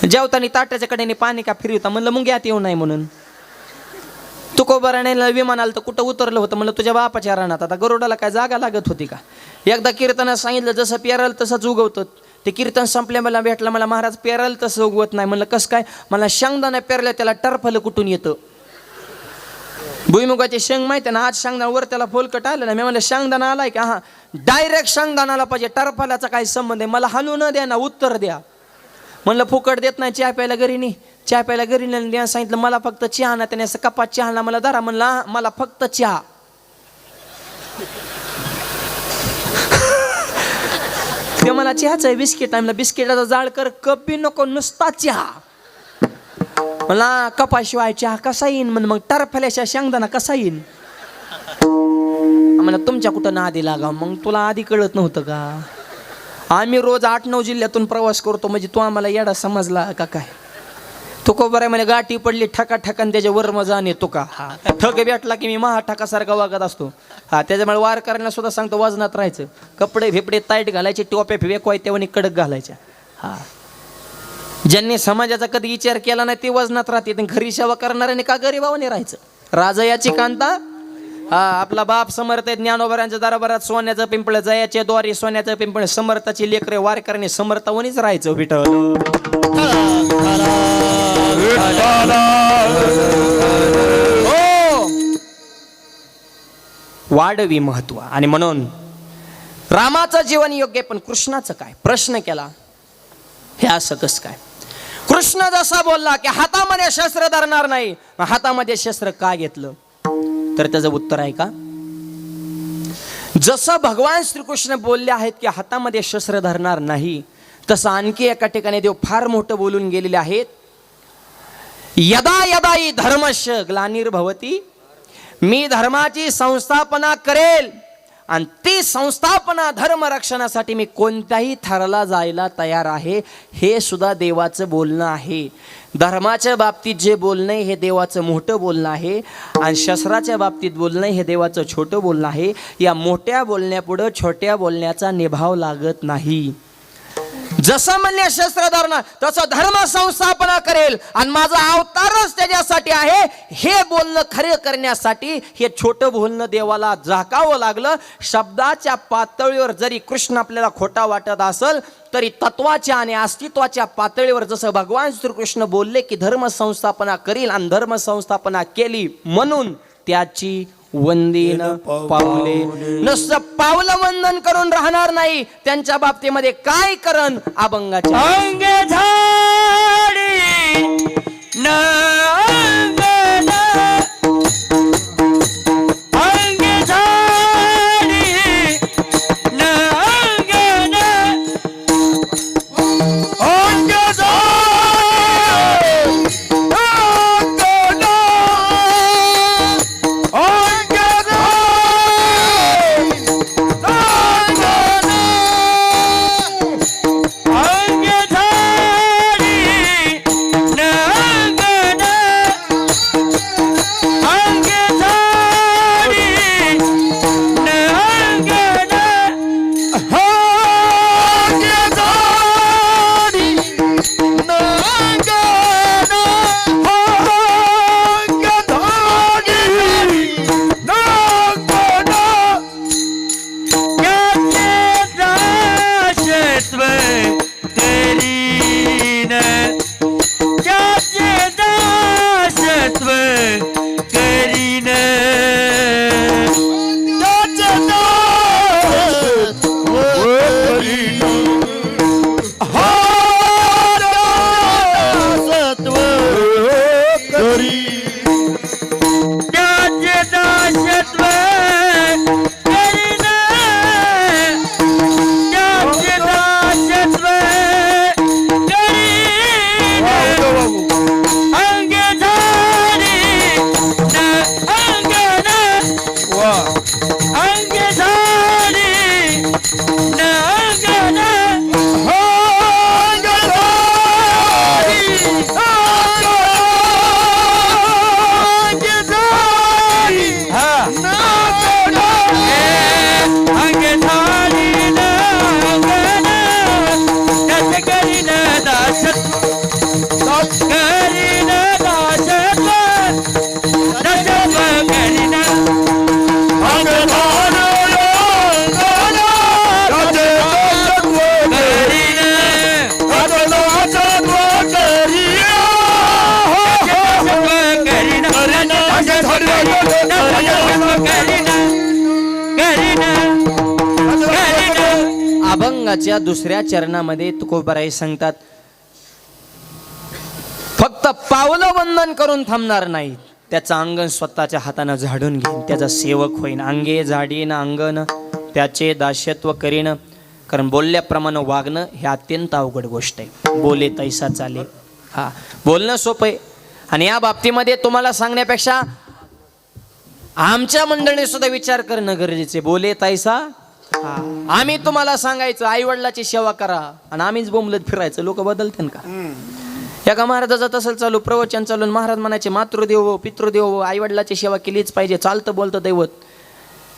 [SPEAKER 2] जेवताना ताट्याच्या कडेने पाणी का फिरवता, म्हणलं मग यात येऊ नाही म्हणून. तुकोबारायला विमान आलं तर कुठं उतरलं होतं, म्हणलं तुझ्या बापाच्या रानात. आता गरुडाला काय जागा लागत होती का? एकदा कीर्तनात सांगितलं जसं पेराल तसंच उगवतं. ते कीर्तन संपल्या मला भेटलं, मला महाराज पेराल तसं उगवत नाही. म्हणलं कसं काय? मला शेंगदाणा पेरलं त्याला टरफलं कुठून येतं? भुईमुगाचे शेंग माहिती ना, आज शेंगदाणावर त्याला फोलकट आलं ना. मी म्हणलं शेंगदाणा आलाय का? हा, डायरेक्ट शेंगदाणाला पाहिजे, टरफलाचा काय संबंध आहे? मला हलू न द्या ना, उत्तर द्या. म्हणलं फुकट देत नाही, चहा प्यायला घरी नाही. चहा प्यायला घरी नाही सांगितलं, मला फक्त चहा ना. त्याने असं कपात चहा ना मला धरा. म्हणला मला फक्त चहा. ते मला चहाच आहे, बिस्किट आहे. बिस्किटाचा जाळ कर, कप बी नको, नुसता चहा. मला कपाशिवाय चहा कसा येईन? म्हण मग टरफल्याच्या शेंगदाणा कसा येईन? म्हणलं तुमच्या कुठं ना आधी लागा. मग तुला आधी कळत नव्हतं का? आम्ही रोज 8-9 जिल्ह्यातून प्रवास करतो, म्हणजे तू आम्हाला येडा समजला का काय? तुकोबाराय म्हणे गाठी पडली ठकाठकान त्याच्या वर मजा येतो का? हा, ठक भेटला की मी महाठकासारखा वागत असतो. हा, त्याच्यामुळे वार करायला सुद्धा सांगतो वजनात राहायचं. कपडे फेपडे टाईट घालायचे, टोप्या फेकवाय तेव्हा कडक घालायच्या. हा, ज्यांनी समाजाचा कधी विचार केला नाही ते वजनात राहते. घरी सेवा करणाऱ्याने का गरीबावाने राहायचं? राजयाची कांता. हा, आपला बाप समर्थ आहे, ज्ञानोबरांच्या दरबारात सोन्याचं पिंपळ, जयाचे द्वारी सोन्याचं पिंपळ, समर्थाची लेकरे वार करणे समर्थावणीच राहायचं. विठ्ठल हो, वाढवी महत्व. आणि म्हणून रामाचं जीवन योग्य पण कृष्णाचं काय? प्रश्न केला, हे असं कसं काय? कृष्ण जसा बोलला की हातामध्ये शस्त्र धरणार नाही, हातामध्ये शस्त्र का घेतलं? तर त्याचं उत्तर आहे का? जसं भगवान श्रीकृष्ण बोलले आहेत की हातामध्ये शस्त्र धरणार नाही, तसं आणखी एका ठिकाणी देव फार मोठं बोलून गेलेले आहेत. यदा यदा हि धर्मस्य ग्लानिर्भवती, मी धर्माची संस्थापना करेल आणि ती संस्थापना धर्म रक्षणासाठी मी कोणत्याही थराला जायला तयार आहे. हे सुद्धा देवाचं बोलणं आहे. धर्माच्या बाबतीत जे बोलणं हे देवाचं मोठं बोलणं आहे आणि शस्त्राच्या बाबतीत बोलणं हे देवाचं छोटं बोलणं आहे. या मोठ्या बोलण्यापुढं छोट्या बोलण्याचा निभाव लागत नाही. जसं म्हणले शस्त्रधारणा तसं धर्म संस्थापना करेल आणि माझा अवतारच त्याच्यासाठी आहे हे बोलणं खरे करण्यासाठी हे छोटं बोलणं देवाला झाकावं लागलं. शब्दाच्या पातळीवर जरी कृष्ण आपल्याला खोटा वाटत असेल तरी तत्वाच्या आणि अस्तित्वाच्या पातळीवर जसं भगवान श्रीकृष्ण बोलले की धर्म संस्थापना करील आणि धर्म संस्थापना केली म्हणून त्याची वंदीन पावले. नुसतं पावलं वंदन करून राहणार नाही, त्यांच्या बाबतीमध्ये काय करण अभंगाचे
[SPEAKER 3] अंग झाडी न अंगण, अंग झाडी न अंगण,
[SPEAKER 4] अंग झाडी अंगण, अंग
[SPEAKER 2] अभंगाच्या दुसऱ्या चरणामध्ये तुकोबाराय सांगतात फक्त पावलं वंदन करून थांबणार नाही, त्याचं अंगण स्वतःच्या हातानं झाडून घेईन, त्याचा सेवक होईन. अंगे झाडीन अंगण त्याचे दास्यत्व करीन. कारण बोलल्याप्रमाणे वागणं हे अत्यंत अवघड गोष्ट आहे. बोले तैसा चाले. हा, बोलणं सोपं आहे. आणि या बाबतीमध्ये तुम्हाला सांगण्यापेक्षा आमच्या मंडळी सुद्धा विचार करणं गरजेचे. बोले तैसा. हा, आम्ही तुम्हाला सांगायचं आई वडिलाची सेवा करा आणि आम्हीच बोंबलत फिरायचं, लोक बदलते का? एका महाराजाचं तसं चालू, प्रवचन चालून महाराज म्हणायचे मातृदेव पितृदेव आई वडिलाची सेवा केलीच पाहिजे, चालतं बोलतं दैवत.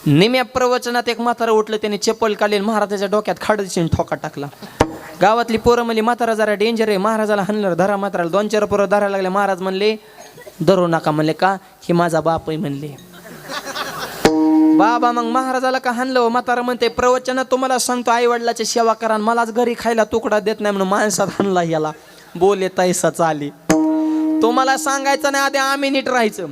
[SPEAKER 2] निम्या प्रवचनात एक म्हातारा उठलं, त्याने चप्पल काढली, महाराजाच्या डोक्यात खाडीने ठोका टाकला. गावातली पोरं म्हणली म्हातारा जरा डेंजर आहे, महाराजाला हाणलं, धरा म्हाताराला. 2-4 पोरं धरायला लागले. महाराज म्हणले धरू नका. म्हणले का? हे माझा बाप आहे म्हणले. बाबा मग महाराजाला का हाणलं? म्हातारा म्हणते प्रवचनात तुम्हाला सांगतो आई वडिलाची सेवा करा, मलाच घरी खायला तुकडा देत नाही म्हणून माणसात हाणला याला. बोले तैसा चाले. तुम्हाला सांगायचं नाही आधी आम्ही नीट राहायचं.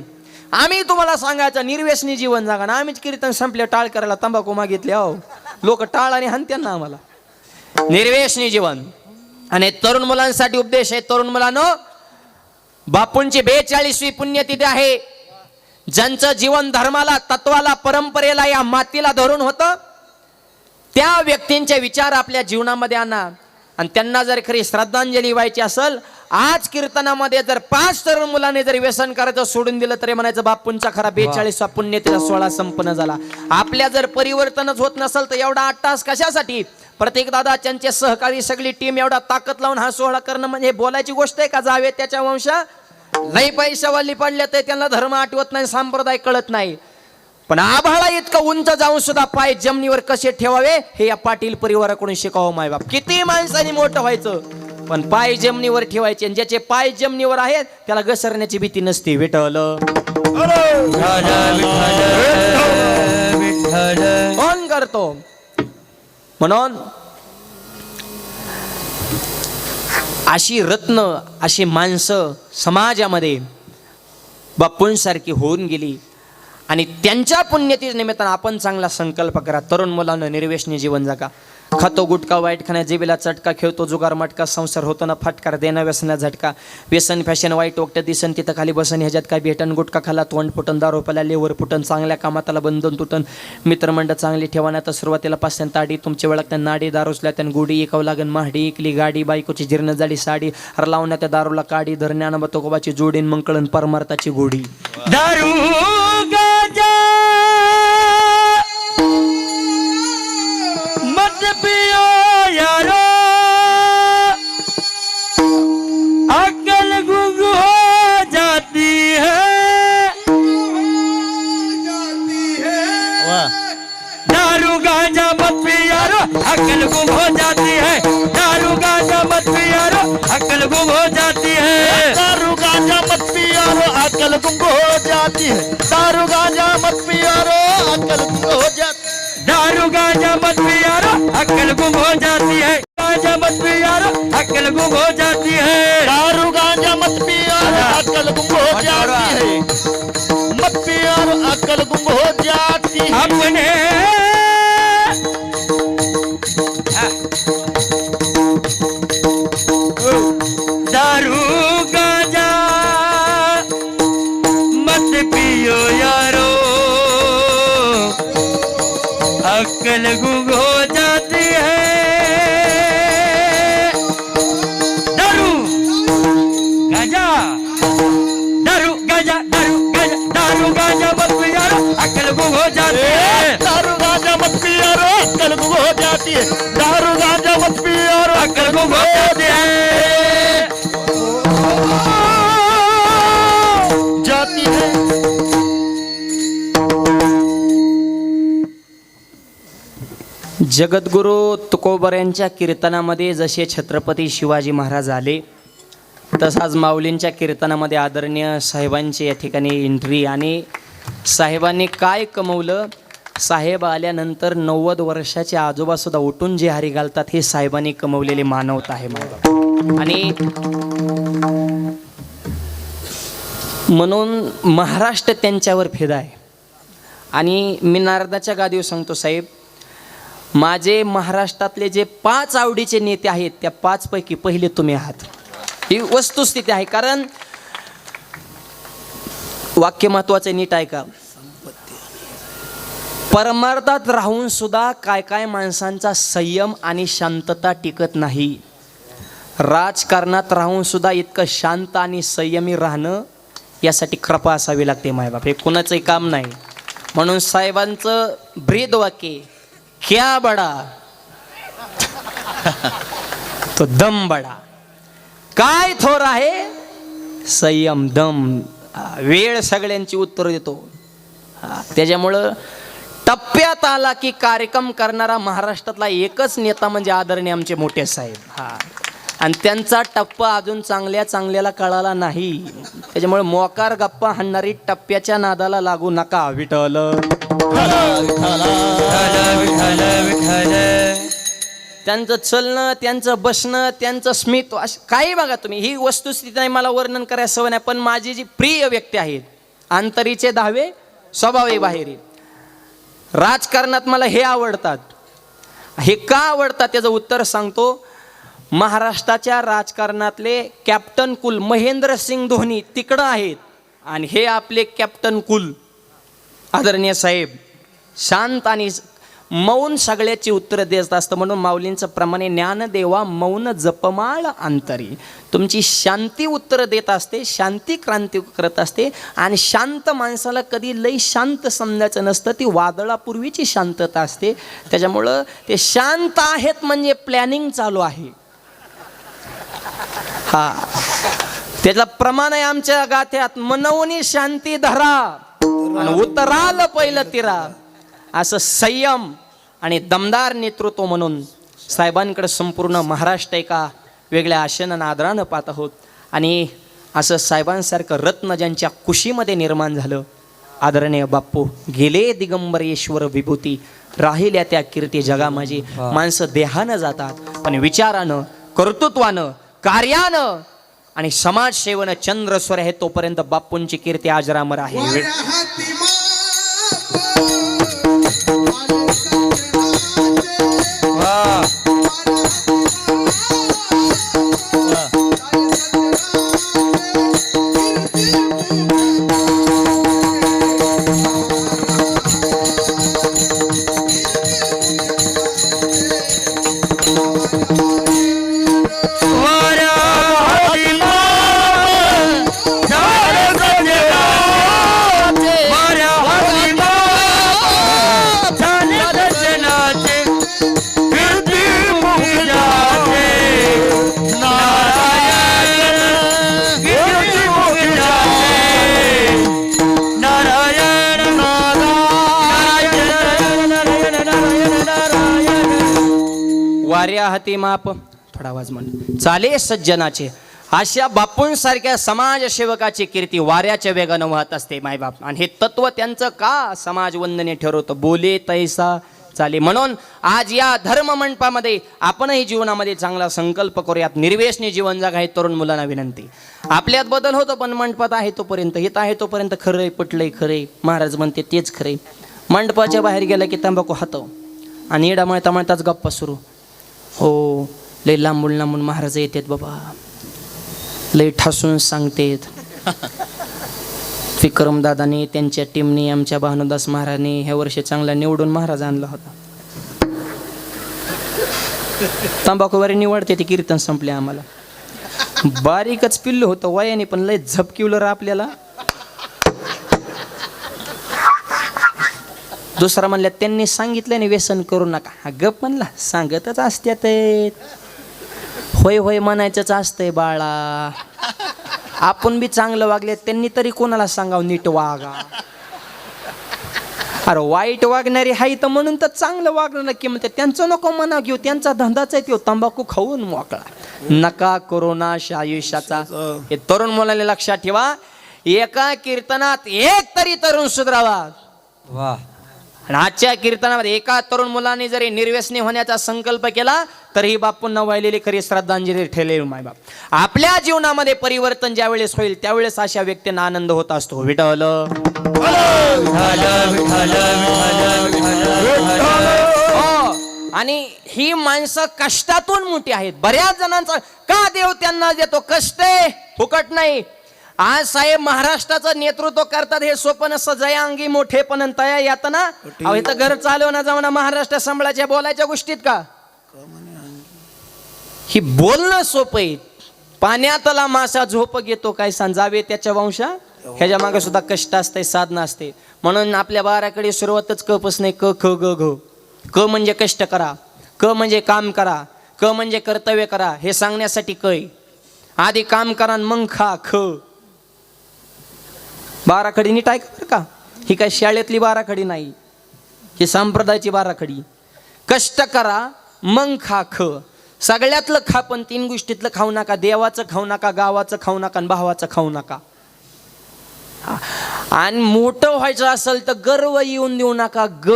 [SPEAKER 2] आम्ही तुम्हाला सांगायचं निर्व्यसनी जीवन जागा ना. आम्हीच कीर्तन संपले टाळ करायला तंबाखू मागितले. हो, लोक टाळ आणि हाणते ना आम्हाला. निर्व्यसनी जीवन. आणि तरुण मुलांसाठी उपदेश आहे. तरुण मुलांनो, बापूंची 42वी पुण्यतिथी आहे. ज्यांचं जीवन धर्माला तत्वाला परंपरेला या मातीला धरून होतं त्या व्यक्तींचे विचार आपल्या जीवनामध्ये आणा. आणि त्यांना जर खरी श्रद्धांजली व्हायची असेल, आज कीर्तनामध्ये जर 5 तरुण मुलांनी जरी व्यसन करायचं सोडून दिलं तरी म्हणायचं बापूंचा खरा 42वा पुण्यतिथीचा सोहळा संपन्न झाला. आपल्या जर परिवर्तनच होत नसेल तर एवढा 8 तास कशासाठी? प्रत्येक दादा त्यांचे सहकारी सगळी टीम एवढा ताकद लावून हा सोहळा करणं म्हणजे बोलायची गोष्ट आहे का? जावे त्याच्या वंशा लई पैशावाली पडले तर त्यांना धर्म आठवत नाही, संप्रदाय कळत नाही. पण आभाळा इतकं उंच जाऊन सुद्धा पाय जमिनीवर कसे ठेवावे हे या पाटील परिवाराकडून शिकावं मायबाप. किती माणसाने मोठं व्हायचं पण पाय जमिनीवर ठेवायचे, आणि ज्याचे पाय जमिनीवर आहेत त्याला घसरण्याची भीती नसते. विठ्ठल कोण करतो. म्हणून अशी रत्न, अशी माणसं समाजामध्ये बापूंसारखी होऊन गेली, आणि त्यांच्या पुण्यतिथी निमित्तानं आपण चांगला संकल्प करा. तरुण मुलांना निर्व्यसनी जीवन जगा. खातो गुटखा वाईट खाण्या जिबेला चटका, खेळतो जुगार मटका, संसार होतो ना फटकार, देणं व्यसना झटका. व्यसन फॅशन वाईट वक्त दिसन तिथं खाली बसन, ह्याच्यात काय भेटन. गुटखा खाला तोंड फुटन, दारू प्याला लेवर फुटन, चांगल्या कामाताला बंधन तुटन. मित्रमंडळ चांगली ठेवा ना तर सुरुवातीला पासन ताडी, तुमच्या वेळात नाडी, दारूसल्या त्यान गुडी, एकावं लागन महाडी, इकली गाडी, बायकोची जीर्ण जाडी साडी, हर लावण्या त्या दारूला काडी, धरण्यानं बतोकोबाची जोडीन, मंकळन परमार्थाची गोडी.
[SPEAKER 3] दारू गाजा मत पियो यारो, अकल गुंग हो जाती है। दारू गांजा मत पियारो, अकल गुंग हो जाती है। दारू गांजा मत पियारो, अकल गुंग हो जाती है।
[SPEAKER 4] दारू गांजा मत पियारो अकल गुम हो जाती है। दारू गांजा मत पियारो अकल गुम हो जाती है।
[SPEAKER 3] दारू गांजा मत पियारो, अकल गुम हो जाती है। गांजा मत पियारो, अकल गुम हो जाती है।
[SPEAKER 4] दारू गांजा मत पियारो अकल गुम हो जाती है। मत पियारो अकल गुम हो जाती है।
[SPEAKER 3] अपने दारू गांजा मत पियो यारो, अक्ल गुम हो जाती है। दारू गांजा, दारू गांजा, दारू गांजा, दारू गांजा मत पियारो, अक्ल गुम हो जाती है।
[SPEAKER 4] दारू गांजा मत पियारो अकल गुम हो जाती है। दारू गांजा मत पियारो
[SPEAKER 3] अक्ल गुम हो जाती है।
[SPEAKER 4] जाती है।
[SPEAKER 2] जगद्गुरु तुकोबर यांच्या कीर्तनामध्ये जसे छत्रपती शिवाजी महाराज आले, तसाच माऊलींच्या कीर्तनामध्ये आदरणीय साहेबांची या ठिकाणी एंट्री. आणि साहेबांनी काय कमवलं, साहेब आल्यानंतर 90 वर्षाचे आजोबासुद्धा उठून जे हारी घालतात, हे साहेबांनी कमवलेली मानवता आहे मला. आणि म्हणून महाराष्ट्र त्यांच्यावर फिदा आहे. आणि मी नारदाच्या गादीवर सांगतो, साहेब माझे महाराष्ट्रातले जे 5 आवडीचे नेते आहेत, त्या 5 पैकी पहिले तुम्ही आहात. ही वस्तुस्थिती आहे. कारण वाक्य महत्वाचं नीट आहे का, परमार्थात राहून सुद्धा काय काय माणसांचा संयम आणि शांतता टिकत नाही. राजकारणात राहून सुद्धा इतकं शांत आणि संयमी राहणं, यासाठी कृपा असावी लागते मायबाप. हे कुणाचंही काम नाही. म्हणून साहेबांचं ब्रीद वाक्य, क्या बडा तो दम बडा. काय थोर आहे, संयम, दम, वेळ सगळ्यांची उत्तर देतो. त्याच्यामुळं टप्प्यात आला की कार्यक्रम करणारा महाराष्ट्रातला एकच नेता म्हणजे आदरणीय आमचे मोठे साहेब. आणि त्यांचा टप्पा अजून चांगल्या चांगल्याला कळाला नाही. त्याच्यामुळे मोकार गप्पा हाणणारी टप्प्याच्या नादाला लागू नका. विठ्ठल त्यांचं चलणं, त्यांचं बसणं, त्यांचं स्मित, काही बघा तुम्ही. ही वस्तुस्थिती नाही, मला वर्णन करायचं सवय नाही. पण माझी जी प्रिय व्यक्ती आहेत, अंतरीचे दहावे स्वभावे बाहेरी. राजकारणात मला हे आवडतात. हे का आवडतात त्याचं उत्तर सांगतो. महाराष्ट्राच्या राजकारणातले कॅप्टन कुल महेंद्रसिंग धोनी तिकडं आहेत, आणि हे आपले कॅप्टन कुल आदरणीय साहेब शांत आणि मौन सगळ्याची उत्तरं देत असतं. म्हणून माऊलींचं प्रमाणे ज्ञानदेवा मौन जपमाळ अंतरी. तुमची शांती उत्तरं देत असते, शांती क्रांती करत असते. आणि शांत माणसाला कधी लई शांत समजायचं नसतं, ती वादळापूर्वीची शांतता असते. त्याच्यामुळं ते शांत आहेत म्हणजे प्लॅनिंग चालू आहे. त्याला प्रमाण आहे आमच्या गाथ्यात, मनवनी शांती धरा आणि उतराल पहिलं तिरा. असं संयम आणि दमदार नेतृत्व म्हणून साहेबांकडे संपूर्ण महाराष्ट्र एका वेगळ्या आशेनं आदरानं पाहत आहोत. आणि असं साहेबांसारखं रत्न ज्यांच्या कुशीमध्ये निर्माण झालं, आदरणीय बाप्पू गेले दिगंबरेश्वर विभूती, राहिल्या त्या कीर्ती जगा माझी. माणसं देहानं जातात पण विचारानं, कर्तृत्वानं, कार्यानं आणि समाजसेवेनं चंद्रस्वर आहे तोपर्यंत बाप्पूंची कीर्ती अजरामर आहे. वाऱ्या हाती माप, थोडा आवाज म्हण, चाले सज्जनाचे. अशा बापूंसारख्या समाजसेवकाची कीर्ती वाऱ्याच्या वेगानं वाहत असते मायबाप. आणि हे तत्व त्यांचं का समाज वंदनीय ठरवतं, बोले तैसा चाले. म्हणून आज या धर्म मंडपामध्ये आपणही जीवनामध्ये चांगला संकल्प करूयात. निर्व्यसनी जीवन जगा. हे तरुण मुलांना विनंती. आपल्यात बदल होतो पण मंडपात आहे तोपर्यंत, हित आहे तोपर्यंत खरंय, पटलंय, खरंय. महाराज म्हणते तेच खरंय. मंडपाच्या बाहेर गेला की तंबाखू हातव आणि येडा मळता मळताच गप्पा सुरू. हो, लय लांबून लांबून महाराज येतात बाबा, लय ठासून सांगतेत. विक्रमदादाने त्यांच्या टीमने आमच्या भानुदास महाराजने ह्या वर्षी चांगला निवडून महाराज आणला होता. तंबाखूवारी निवडते ते कीर्तन संपले. आम्हाला बारीकच पिल्लू होतं वयाने पण लय झपकिवलं आपल्याला. दुसरा म्हणल्या त्यांनी सांगितलं नाही व्यसन करू नका. हा गप म्हणला, सांगतच असत्यात. होय होय म्हणायचंच असतंय बाळा. आपण बी चांगलं वागले, त्यांनी तरी कोणाला सांगावं नीट वागा. अरे वाईट वागणारी हाय तर म्हणून तर चांगलं वागणं नक्की म्हणते. त्यांचं नको म्हणा घेऊ, त्यांचा धंदाच आहे तो तंबाखू खाऊन मोकळा. नका कोरोना आयुष्याचा. हे तरुण मुलाने लक्षात ठेवा. एका कीर्तनात एक तरी तरुण सुधरावा.
[SPEAKER 3] वा.
[SPEAKER 2] आणि आजच्या कीर्तनामध्ये एका तरुण मुलाने जरी निर्व्यसनी होण्याचा संकल्प केला तर ही बापूंना वाहिलेली खरी श्रद्धांजली ठेलेली मायबाप. आपल्या जीवनामध्ये परिवर्तन ज्या वेळेस होईल त्यावेळेस अशा व्यक्तींना आनंद होत असतो. विठ्ठल आणि ही माणसं कष्टातून मोठी आहेत. बऱ्याच जणांचा का देव त्यांना देतो कष्ट आहे, फुकट नाही. आज साहेब महाराष्ट्राचं नेतृत्व करतात हे सोपं नसतं. जया अंगी मोठे पण तया यात ना. अहो इथं घर चालवणं जाऊन महाराष्ट्र सांभाळायच्या बोलायच्या गोष्टीत का, ही बोलणं सोपं आहे. पाण्यातला मासा झोप घेतो काय सांजावे त्याच्या वंशा. ह्याच्या मागे सुद्धा कष्ट असते, साधना असते. म्हणून आपल्या बाराकडे सुरुवातच क पासून नाही. क ख ग घ. क म्हणजे कष्ट करा, क म्हणजे काम करा, क म्हणजे कर्तव्य करा. हे सांगण्यासाठी कै. आधी काम करा मग खा. ख. बाराखडी नीट ऐका बरं का. ही काय शाळेतली बाराखडी नाही, ही संप्रदायाची बाराखडी. कष्ट करा मग खा. ख. सगळ्यातलं खा पण 3 गोष्टीतलं खाऊ नका. देवाचं खाऊ नका, गावाचं खाऊ नका आणि भावाचं खाऊ नका. आणि मोठं व्हायचं असेल तर गर्व येऊन देऊ नका. ग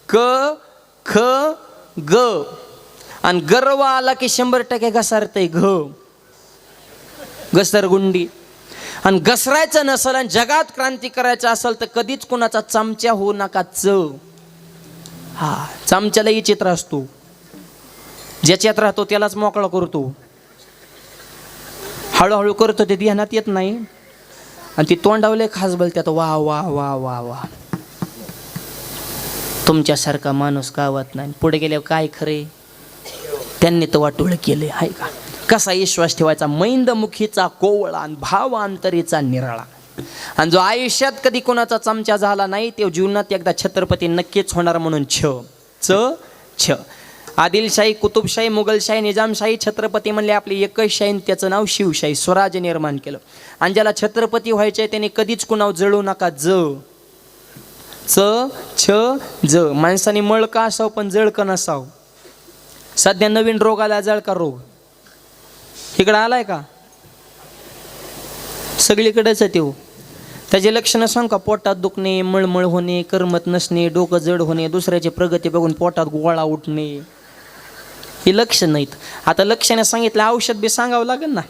[SPEAKER 2] क ख ग. आणि गर्व आला की 100% घसारतय. घ घसरगुंडी. आणि घसरायचं नसेल आणि जगात क्रांती करायचं असेल तर कधीच कोणाचा चमचा होऊ नका. च. हा, चमच्यालाही चित्र असतो, ज्याच्यात राहतो त्यालाच मोकळा करतो. हळूहळू करतो ते ध्यानात येत नाही आणि ती तोंडावले खास बोलतात वा वा वा वा वा. तुमच्यासारखा माणूस गावात नाही. पुढे गेल्यावर काय खरे, त्यांनी तर वाटोळ केले आहे का. कसा विश्वास ठेवायचा. मैंदमुखीचा कोवळा आणि भावांतरीचा निराळा. आणि जो आयुष्यात कधी कोणाचा चमचा झाला नाही तो जीवनात एकदा छत्रपती नक्कीच होणार. म्हणून छ च छ. आदिलशाही, कुतुबशाही, मुघलशाही, निजामशाही, छत्रपती म्हणले आपली एकच शाही आणि त्याचं नाव शिवशाही. स्वराज्य निर्माण केलं. आणि ज्याला छत्रपती व्हायचंय त्याने कधीच कुणाव जळू नका. ज माणसाने मळ का असावं पण जळ का नसावं. सध्या नवीन रोग आला, जळका रोग. इकडं आलाय का? सगळीकडेच आहे तो. त्याचे लक्षणं सांग का? पोटात दुखणे, मळमळ होणे, करमत नसणे, डोकं जड होणे, दुसऱ्याची प्रगती बघून पोटात गोळा उठणे, ही लक्षण नाहीत. आता लक्षणं सांगितलं, औषध बी सांगावं लागेल ना.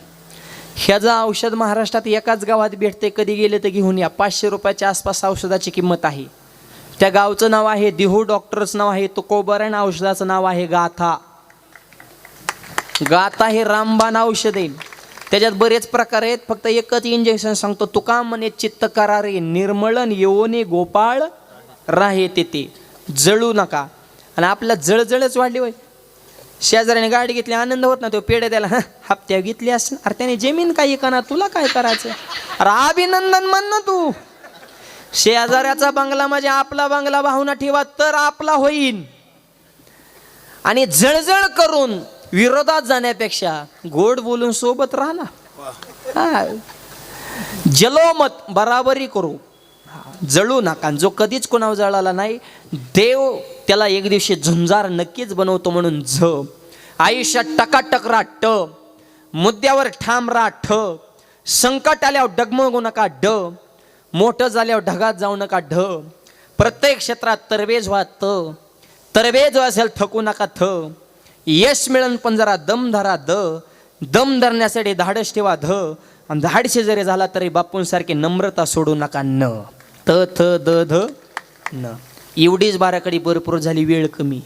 [SPEAKER 2] ह्याचं औषध महाराष्ट्रात एकाच गावात भेटते. कधी गेले तर घेऊन या. 500 रुपयाच्या आसपास औषधाची किंमत आहे. त्या गावचं नाव आहे दिहू, डॉक्टरचं नाव आहे तुकोबर आणि औषधाचं नाव आहे गाथा. गाथा हे रामबाण औषध आहे. त्याच्यात बरेच प्रकार आहेत. फक्त एकच इंजेक्शन सांगतो. तुका म्हणे चित्त करारे, निर्मळन येवोने गोपाळ राहे तेथे. जळू नका. आणि आपल्या जळजळच वाढली होय. शेजाऱ्याने गाडी घेतली, आनंद होत ना. तो पेढे द्यायला हप्त्या घेतली असं. अरे त्याने जमीन काही का ना, तुला काय करायचं? अरे अभिनंदन म्हण ना तू. शेजाऱ्याचा बंगला म्हणजे आपला बंगला भावना ठेवा तर आपला होईल. आणि जळजळ करून विरोधात जाण्यापेक्षा गोड बोलून सोबत राहा ना. जलोमत बराबरी करू, जळू नका. जो कधीच कोणावर जळाला नाही देव त्याला एक दिवशी झुंजार नक्कीच बनवतो. म्हणून आयुष्यात टकाटक राहा ट, मुद्द्यावर ठाम राहा ठ, संकट आल्यावर डगमगू नका ड, मोठं झाल्यावर ढगात जाऊ नका ढ, प्रत्येक क्षेत्रात तरवेज व्हा त, तरवेज असेल थकू नका थ, यश मिळन पण जरा दम धरा द, दम धरण्यासाठी धाडस ठेवा ध, आणि धाडशी जरी झाला तरी बापूंसारखी नम्रता सोडू नका न. त थ द ध न. एवढीच बाराकडी भरपूर झाली, वेळ कमी.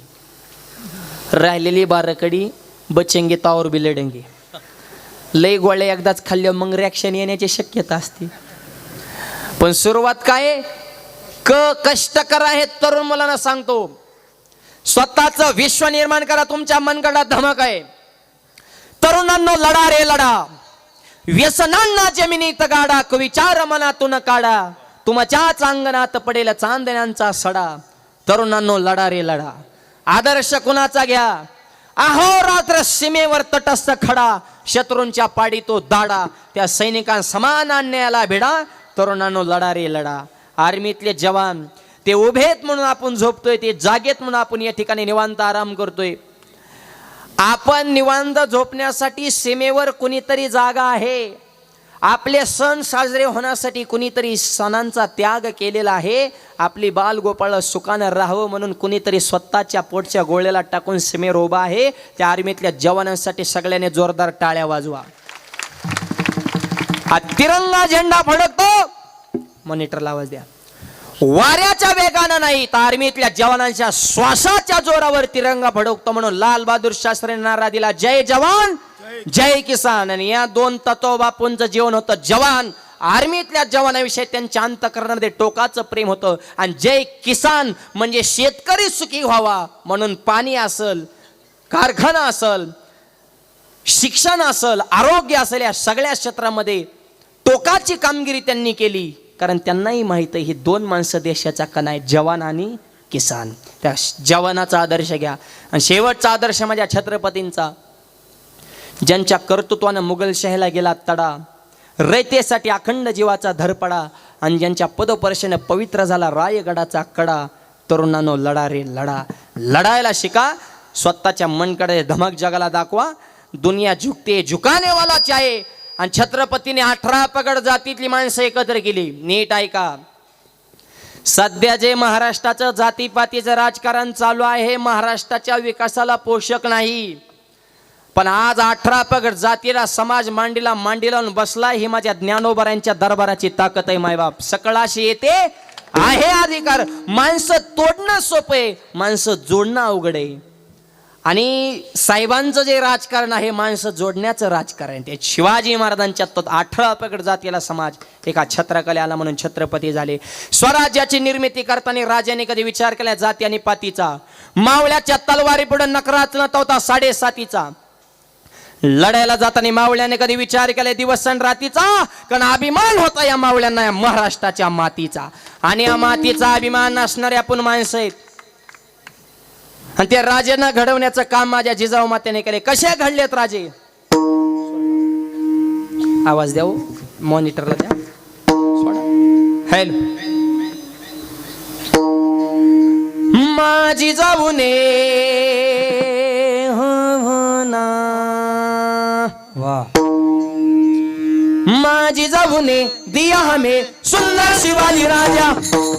[SPEAKER 2] राहिलेली बाराकडी बचेंगे तावर बी लढेंगे. लय गोळे एकदाच खाल्ले मग रिॲक्शन येण्याची शक्यता असते. पण सुरुवात काय? कष्ट करा. हे तरुण मुलांना सांगतो. स्वतःचं विश्व निर्माण करा. तुमच्या मनगडात धमक आहे. तरुणांनो लढा रे लढा, व्यसनांना जमिनीत गाडा, विचार मनातून काढा, तुमच्याच अंगणात पडेल चांदण्यांचा सडा. तरुणांनो लढा रे लढा. आदर्श कुणाचा घ्या? अहोरात्र सीमेवर तटस्थ खडा, शत्रूंच्या पाडी तो दाडा, त्या सैनिकां समान अन्यायाला भिडा. तरुणांनो लढा रे लढा. आर्मीतले जवान ते उभेत म्हणून आपण झोपतोय, ते जागेत म्हणून आपण या ठिकाणी निवांत आराम करतोय. आपण निवांत झोपण्यासाठी सीमेवर कुणीतरी जागा आहे. आपले सण साजरे होण्यासाठी कुणीतरी सणांचा त्याग केलेला आहे. आपली बालगोपाळ सुखानं राहावं म्हणून कुणीतरी स्वतःच्या पोटच्या गोळ्याला टाकून सीमेवर उभा आहे. त्या आर्मीतल्या जवानांसाठी सगळ्यांनी जोरदार टाळ्या वाजवा. हा तिरंगा झेंडा फडकतो, मॉनिटरला आवाज द्या. वाऱ्याच्या वेगानं नाही तर आर्मीतल्या जवानांच्या श्वासाच्या जोरावर तिरंगा फडकतो. म्हणून लाल बहादूर शास्त्रींनी नारा दिला, जय जवान जय किसान. आणि या दोन तत्व बापूंचं जीवन होतं. जवान, आर्मीतल्या जवानाविषयी त्यांच्या अंतःकरणामध्ये टोकाचं प्रेम होतं. आणि जय किसान म्हणजे शेतकरी सुखी व्हावा म्हणून पाणी असल, कारखाना असल, शिक्षण असल, आरोग्य असेल, या सगळ्या क्षेत्रामध्ये टोकाची कामगिरी त्यांनी केली. कारण त्यांनाही माहित आहे ही दोन माणसं देशाचा कणा आहे, जवान आणि किसान. त्या जवानाचा आदर्श घ्या. आणि शेवटचा आदर्श माझ्या छत्रपतींचा, ज्यांच्या कर्तृत्वानं मुघलशाहीला गेला तडा, रयतेसाठी अखंड जीवाचा धरपडा, आणि ज्यांच्या पदपर्शाने पवित्र झाला रायगडाचा कडा. तरुणांनो लढा रे लढा. लढायला शिका. स्वतःच्या मनकडे धमक जगाला दाखवा. दुनिया झुकते, झुकाने वाला चाहे. आणि छत्रपतीने 18 पगड जातीतली माणसं एकत्र केली. नीट ऐका. सध्या जे महाराष्ट्राचं जातीपातीचं राजकारण चालू आहे हे महाराष्ट्राच्या विकासाला पोषक नाही. पण आज 18 पगड जातीला समाज मांडीला लावून बसला. ही माझ्या ज्ञानोबरांच्या दरबाराची ताकद आहे. मायबाप सकळाशी येते आहे अधिकार. माणसं तोडणं सोपं आहे, माणसं जोडणं अवघड आहे. आणि साहेबांचं जे राजकारण आहे माणसं जोडण्याचं राजकारण. ते शिवाजी महाराजांच्या 18 पगड जातीला समाज एका छत्राखाली आला म्हणून छत्रपती झाले. स्वराज्याची निर्मिती करताना राजाने कधी विचार केला जाती आणि पातीचा? मावळ्याच्या तलवारी पुढे नकराच नव्हता 7.5. लढायला जाताना मावळ्याने कधी विचार केला दिवस आणि रातीचा? कारण अभिमान होता या मावळ्यांना या महाराष्ट्राच्या मातीचा. आणि या मातीचा अभिमान असणारे आपण माणसं आहेत. आणि त्या राजांना घडवण्याचं काम माझ्या जिजाऊ मातेने केले. कसे घडलेत राजे? आवाज द्या, मॉनिटरला द्या. हॅलो. माझी जाऊने ना,
[SPEAKER 3] वा
[SPEAKER 2] माझी जाऊने दिया हमें सुंदर शिवाजी राजा.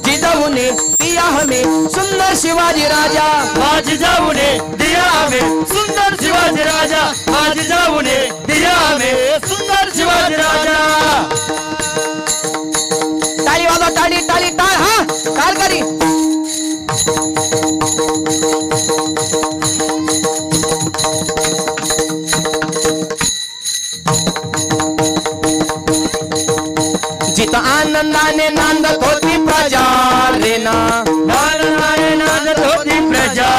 [SPEAKER 2] जिजाऊने दिया हमें सुंदर शिवाजी राजा.
[SPEAKER 3] माझी जाऊने दिया हमें सुंदर शिवाजी राजा. माझी जाऊने दिया हमें सुंदर शिवाजी राजा.
[SPEAKER 2] टाळी वाजवा, टाळी टाळी टाळ. हा टाळ करी. जिथं आनंदाने नांदत होती प्रजा रे ना,
[SPEAKER 3] नारायणाने नांदत होती प्रजा.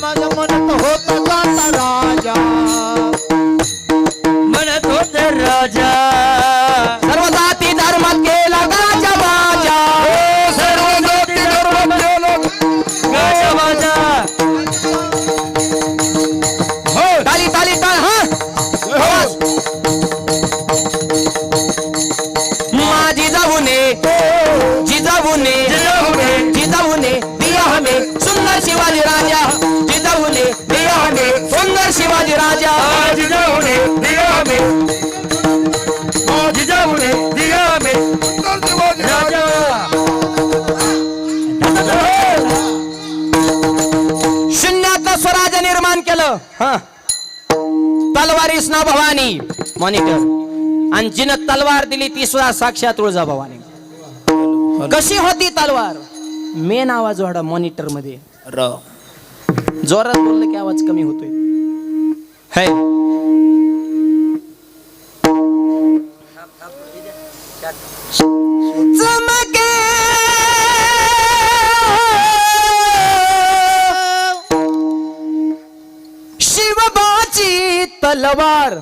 [SPEAKER 4] माझ्या मनात होता राजा,
[SPEAKER 3] म्हणत होते राजा.
[SPEAKER 2] सर्व जाती धर्मात केला गाजा बाजा.
[SPEAKER 3] सर्व जाती धर्म गाजा बाजा.
[SPEAKER 2] टाळी टाळी टाळ. हा आवाज. माझी जाऊने जिजाऊने जिजाऊने दिया हमें सुंदर शिवाजी राजा. जिजाऊने दिया हमें सुंदर शिवाजी राजा.
[SPEAKER 3] माझी जाऊने दिया हमें, माझी जाऊने दिया हमें राजा.
[SPEAKER 2] शून्यातलं स्वराज्य निर्माण केलं. हा तलवारीस ना भवानी. मॉनिटर. आणि जिनं तलवार दिली ती सुद्धा साक्षात तुळजाभवानी. कशी होती तलवार? मेन आवाज वाढा मॉनिटर मध्ये. जोरात बोललं की आवाज कमी होतोय. है चमके शिवबाची तलवार.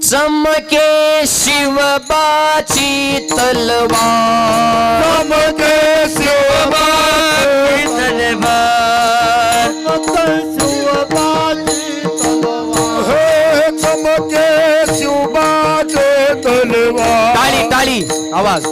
[SPEAKER 2] चमके शिवबाची तलवार.
[SPEAKER 3] चमके शिवबाची तलवार.
[SPEAKER 4] चमके शिवबाचे तलवार.
[SPEAKER 2] टाळी टाळी आवाज.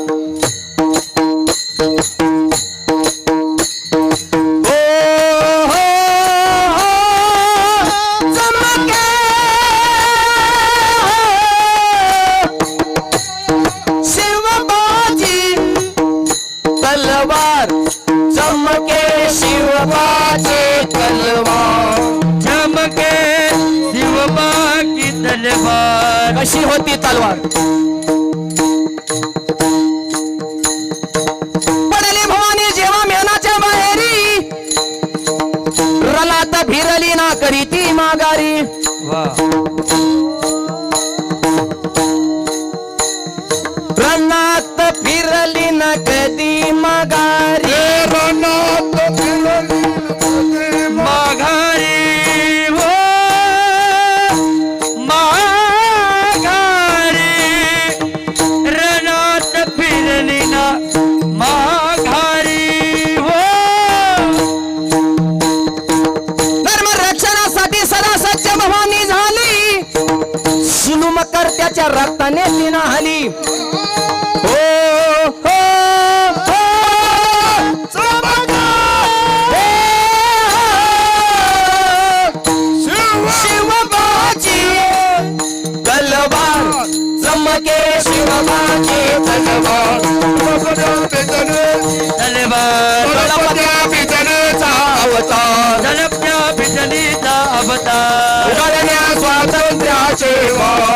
[SPEAKER 2] तलवार चमके शिवबाची तलवार.
[SPEAKER 3] चमके शिवबाची तलवार.
[SPEAKER 2] कशी होती तलवार? पडली भवानी जेव्हा मेनाच्या बाहेरी. रलात भिरली ना करी ती माघारी.
[SPEAKER 3] वा
[SPEAKER 2] रनात फिरली ना कधी माघारी.
[SPEAKER 3] माघारी हो माघारी. रणात फिरली ना माघारी हो.
[SPEAKER 2] धर्म रक्षणासाठी सदा सच्च भवानी झाली. शिलुमकर त्याच्या रक्ताने तिनं हली. हो हो हो शिवबाची तलवार. चमके शिवबाची तलवार.
[SPEAKER 3] तलवार
[SPEAKER 2] पितनेचा अवतार.
[SPEAKER 3] तलपच्या पितलीचा अवतार.
[SPEAKER 2] उघडण्या स्वातंत्र्याचे वार.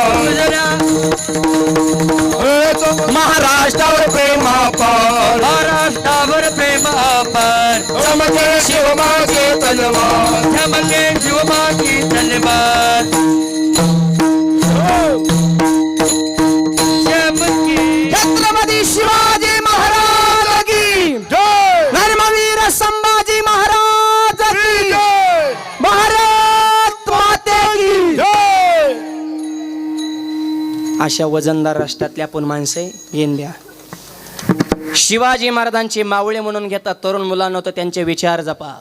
[SPEAKER 2] महाराष्ट्रावर प्रेमापार.
[SPEAKER 3] महाराष्ट्रावर प्रेम अपार.
[SPEAKER 2] चमके शिवबाची तलवार.
[SPEAKER 3] चमके शिवबाची तलवार. चमके
[SPEAKER 2] छत्रपती शिवाजी महाराज की धर्मवीर संभाजी महाराज की भारत माते की. अशा वजनदार राष्ट्रातल्या आपण माणसे येऊन द्या. शिवाजी महाराजांचे मावळे म्हणून घेतात तरुण मुलांना, तर त्यांचे विचार जपा.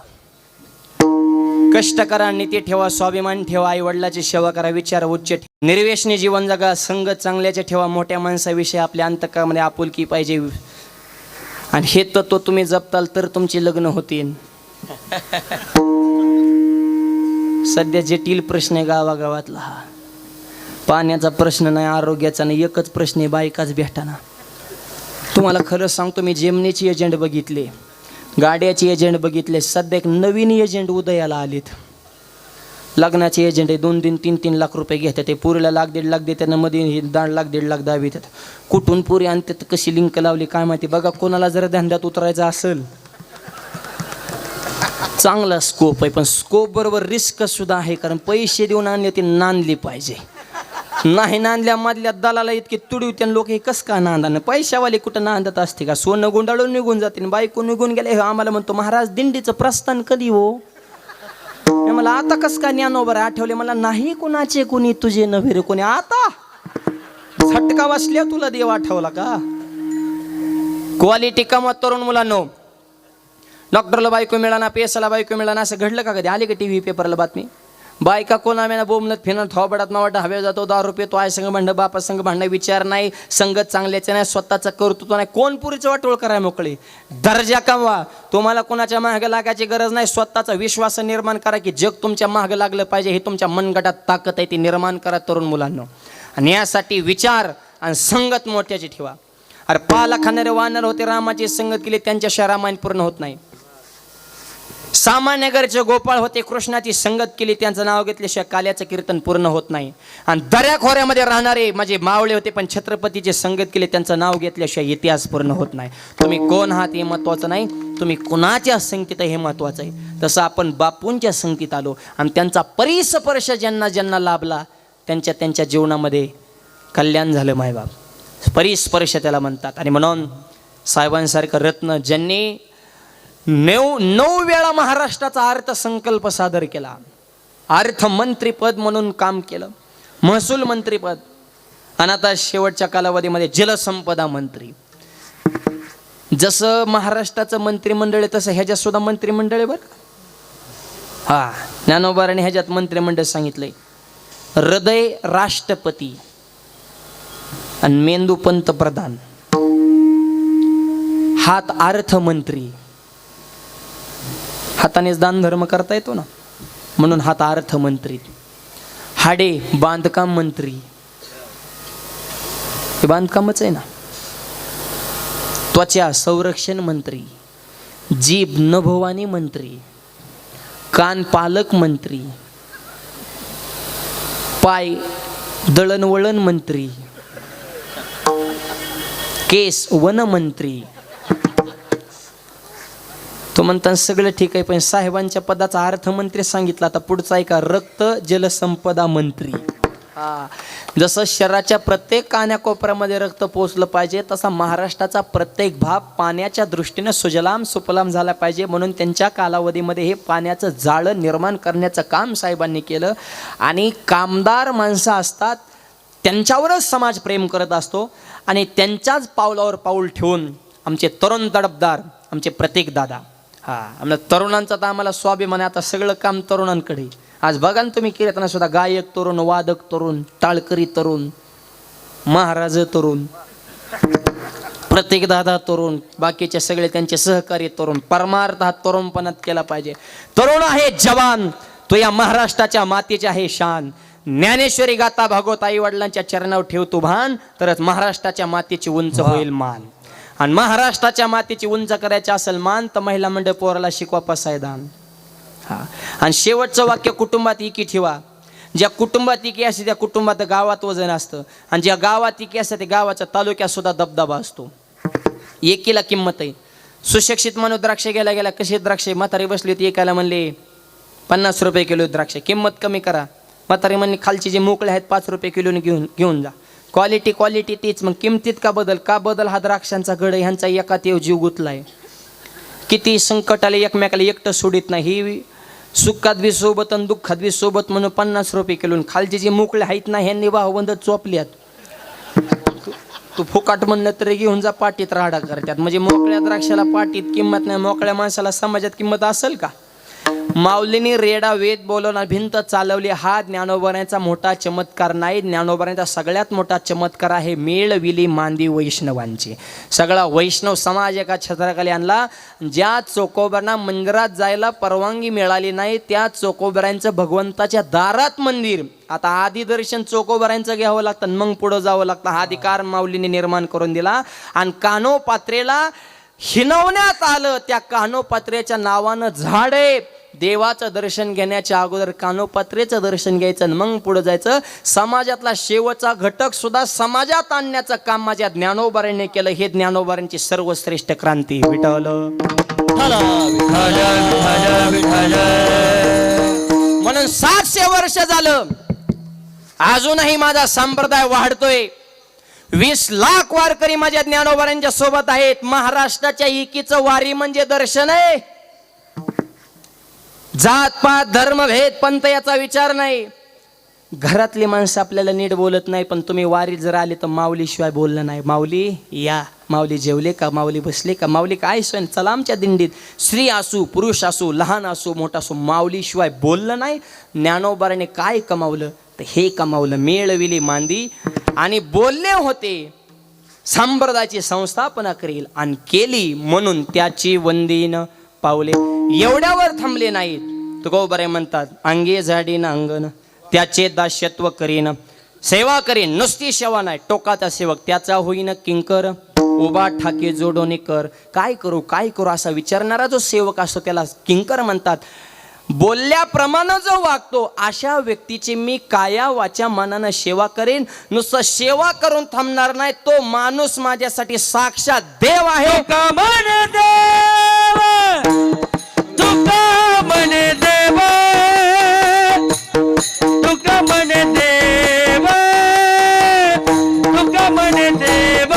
[SPEAKER 2] कष्ट करा, नीती ठेवा, स्वाभिमान ठेवा, आई वडिलाची सेवा करा, विचार उच्च ठेवा, निर्व्यसनी जीवन जगा, संगत चांगल्याचे ठेवा, मोठ्या माणसाविषयी आपल्या अंतःकरणामध्ये आपुलकी पाहिजे. आणि हे तत्व तुम्ही जपताल तर तुमचे लग्न होतील. सध्या जटिल प्रश्न आहे गावागावातला हा. पाण्याचा प्रश्न नाही, आरोग्याचा नाही, एकच प्रश्न आहे, बायकाच भेटाना. तुम्हाला खरं सांगतो, मी जेमनीचे एजंट बघितले, गाड्याचे एजंट बघितले, सध्या एक नवीन एजंट उदयाला आलेत. लग्नाचे एजंट आहे, 2-3, 3-3 लाख रुपये घेतात. ते पुरीला 1-1.5 लाख देतात, मध्ये 1.5 लाख 1.5 लाख दाबितात. कुठून पुरी आणतात, कशी लिंक लावली काय माहिती. बघा, कोणाला जर धंद्यात उतरायचं असेल, चांगला स्कोप आहे, पण स्कोप बरोबर रिस्क सुद्धा आहे. कारण पैसे देऊन आणले ते नांदली पाहिजे. नाही नांदल्या मधल्या दलाला इतके तुडीव त्या लोक हे कसं का नांदा. पैशावाले कुठं नांदत असते का. सोनं गुंडाळून निघून जाते, बायको निघून गेले. आम्हाला म्हणतो, महाराज दिंडीचं प्रस्थान कधी हो. मला आता कसं काय ज्ञानोबर आठवले. मला नाही कुणाचे कुणी तुझे नव्हे रे कोणी. आता झटका बसल्या तुला देव आठवला का. क्वालिटी कमवत तरुण मुलांनो. डॉक्टरला बायको मिळाना, पेसाला बायको मिळाना, असं घडलं का कधी. आले का टी व्ही पेपरला बातमी. बायका कोणामेना बोमलत फिरत थोबडात मावटा हवे जातो, 10 रुपये तो आहे संघ भांडणं, बापा संघ भांडणं, विचार नाही, संगत चांगल्याचं नाही, स्वतःचा कर्तृत्व नाही. कोण पुरीचं वाटोळ करायला मोकळे. दर्जा कमवा. तुम्हाला कोणाच्या मागे लागायची गरज नाही. स्वतःचा विश्वास निर्माण करा की जग तुमच्या मागे लागलं पाहिजे. हे तुमच्या मनगटात ताकद आहे, ती निर्माण करा तरुण मुलांनो. आणि यासाठी विचार आणि संगत मोठ्याची ठेवा. अरे पाला खाणारे वानर होते, रामाची संगत केली, त्यांच्याशिवाय रामायण पूर्ण होत नाही. सामान्य घरचे गोपाळ होते, कृष्णाची संगत केली, त्यांचं नाव घेतल्याशिवाय काल्याचं कीर्तन पूर्ण होत नाही. आणि दऱ्याखोऱ्यामध्ये राहणारे माझे मावळे होते, पण छत्रपतीचे संगत केले, त्यांचं नाव घेतल्याशिवाय इतिहास पूर्ण होत नाही. तुम्ही कोण आहात हे महत्त्वाचं नाही, तुम्ही कुणाच्या संगतीत हे महत्त्वाचं आहे. तसं आपण बापूंच्या संगतीत आलो आणि त्यांचा परिस्पर्श ज्यांना ज्यांना लाभला त्यांच्या त्यांच्या जीवनामध्ये कल्याण झालं. मायबाप परिस्पर्श त्याला म्हणतात. आणि म्हणून साहेबांसारखं रत्न ज्यांनी 9 वेळा महाराष्ट्राचा अर्थसंकल्प सादर केला, अर्थमंत्रीपद म्हणून काम केलं, महसूल मंत्रीपद, आणि आता शेवटच्या कालावधीमध्ये जलसंपदा मंत्री. जसं महाराष्ट्राचं मंत्रिमंडळ आहे तसं ह्याच्यात सुद्धा मंत्रिमंडळ आहे बरं. हा, ज्ञानोबाराने ह्याच्यात मंत्रिमंडळ सांगितलंय. हृदय राष्ट्रपती आणि मेंदू पंतप्रधान, हात अर्थमंत्री. हातानेच दान धर्म करता येतो ना, म्हणून हात अर्थमंत्री. हाडे बांधकाम मंत्री, हे बांधकामच आहे ना. त्वचा संरक्षण मंत्री, जीभ नभोवाणी मंत्री, कान पालक मंत्री, पाय दळणवळण मंत्री, केस वन मंत्री. तो म्हणतात सगळं ठीक आहे, पण साहेबांच्या पदाचा अर्थमंत्री सांगितला. आता पुढचा आहे का, रक्त जलसंपदा मंत्री. हा, जसं शहराच्या प्रत्येक कानाकोपऱ्यामध्ये रक्त पोचलं पाहिजे, तसा महाराष्ट्राचा प्रत्येक भाग पाण्याच्या दृष्टीने सुजलाम सुफलाम झाला पाहिजे. म्हणून त्यांच्या कालावधीमध्ये हे पाण्याचं जाळं निर्माण करण्याचं काम साहेबांनी केलं. आणि कामदार माणसं असतात, त्यांच्यावरच समाज प्रेम करत असतो. आणि त्यांच्याच पावलावर पाऊल ठेवून आमचे तरुण तडफदार, आमचे प्रतीक दादा, हा, आमच्या तरुणांचा तर आम्हाला स्वाभिमान आहे. आता सगळं काम तरुणांकडे. आज बघा ना तुम्ही कीर्तनात सुद्धा गायक तरुण, वादक तरुण, टाळकरी तरुण, महाराज तरुण, प्रतीक दादा तरुण, बाकीचे सगळे त्यांचे सहकारी तरुण. परमार्थ हा तरुणपणात केला पाहिजे. तरुण आहे जवान, तो या महाराष्ट्राच्या मातीचे आहे शान. ज्ञानेश्वरी गाता भागवत आई वडिलांच्या चरणावर ठेवतो भान, तरच महाराष्ट्राच्या मातीची उंच होईल मान. आणि महाराष्ट्राच्या मातीची उंच करायची असेल मान, तर महिला मंडळ पोराला शिकवा पसायदान. हा, आणि शेवटचं वाक्य, कुटुंबात एकी ठेवा. ज्या कुटुंबात एकी असते त्या कुटुंबात गावात वजन असतं, आणि ज्या गावात एकी असतं त्या गावाच्या तालुक्यात सुद्धा दबदबा असतो. एकीला किंमत आहे. सुशिक्षित माणूस द्राक्ष गेला गेला, कशी द्राक्ष, म्हातारी बसली होती, एकाला म्हणले 50 रुपये किलो द्राक्ष, किंमत कमी करा. म्हातारी म्हणली खालचे जे मोकळे आहेत 5 रुपये किलोने घेऊन जा. क्वालिटी तीच, मग किमतीत का बदल हा द्राक्षांचा गड ह्यांचा एकात येऊ जीव गुतलाय. किती संकट आले एकमेकाला एकटं सोडित नाही. ही सुखात बी सोबत आणि दुःखात बी सोबत म्हणून 50 रुपये किलो. खालचे जे मोकळे आहेत ना, ह्यांनी भावबंद चोपल्यात. तू फुकाट म्हणलं तरी घेऊन जा, पाटीत राडा करतात. म्हणजे मोकळ्या द्राक्षाला पाटीत किंमत नाही, मोकळ्या माणसाला समाजात किंमत असेल का? माऊलीने रेडा वेद बोलवणार भिंत चालवली, हा ज्ञानोबारांचा मोठा चमत्कार नाही. ज्ञानोबारांचा सगळ्यात मोठा चमत्कार आहे मेळविली मांदी वैष्णवांची. सगळा वैष्णव समाज एका छत्राखाली आणला. ज्या चोकोबांना मंदिरात जायला परवानगी मिळाली नाही, त्या चोकोबारांचं भगवंताच्या दारात मंदिर. आता आधी दर्शन चोकोबारांचं घ्यावं लागतं, मग पुढं जावं लागतं. हा अधिकार माऊलीने निर्माण करून दिला. आणि कानोपात्रेला हिनवण्यात आलं. त्या कानोपात्रेच्या नावानं झाडे. देवाचं दर्शन घेण्याच्या अगोदर कानोपात्रेचं दर्शन घ्यायचं, मग पुढे जायचं. समाजातला शेवटचा घटक सुद्धा समाजात आणण्याचं काम माझ्या ज्ञानोबारांनी केलं. हे ज्ञानोबारांची सर्वश्रेष्ठ क्रांती. विठ्ठल म्हणून 700 वर्ष झालं, अजूनही माझा संप्रदाय वाढतोय. 20 लाख वारकरी माझ्या ज्ञानोबारांच्या सोबत आहेत. महाराष्ट्राच्या एकीचं वारी म्हणजे दर्शन आहे. जात पात धर्मभेद पंथ याचा विचार नाही. घरातली माणसं आपल्याला नीट बोलत नाही, पण तुम्ही वारीत जर आले तर माऊलीशिवाय बोलणं नाही. माऊली या, माऊली जेवले का, माऊली बसले का, माऊली काय सण, चला आमच्या दिंडीत. स्त्री असू पुरुष असू लहान असू मोठा असू, माऊलीशिवाय बोललं नाही. ज्ञानोबाराने काय कमावलं तर हे कमावलं, मेळविली मांदी. आणि बोलले होते संप्रदायाची संस्थापना करेल, आणि केली म्हणून त्याची वंदीन पावले. एवढ्यावर थांबले नाहीत. तुकोबारे म्हणतात, अंगे झाडीन अंगण त्याचे दास्यत्व करीन, सेवा करीन नुसती सेवा नाही, टोकाचा सेवक त्याचा होईन किंकर, उभा ठाके जोडोनी कर. काय करू काय करू असा विचारणारा जो सेवक असतो त्याला किंकर म्हणतात. बोलल्याप्रमाणे जो वागतो अशा व्यक्तीची मी काया वाचा मनानं सेवा करेन. नुसतं सेवा करून थांबणार नाही, तो माणूस माझ्यासाठी साक्षात देव आहे.
[SPEAKER 3] तुका म्हणे देव, तुका म्हणे देव, तुका म्हणे देव, तुका म्हणे देव.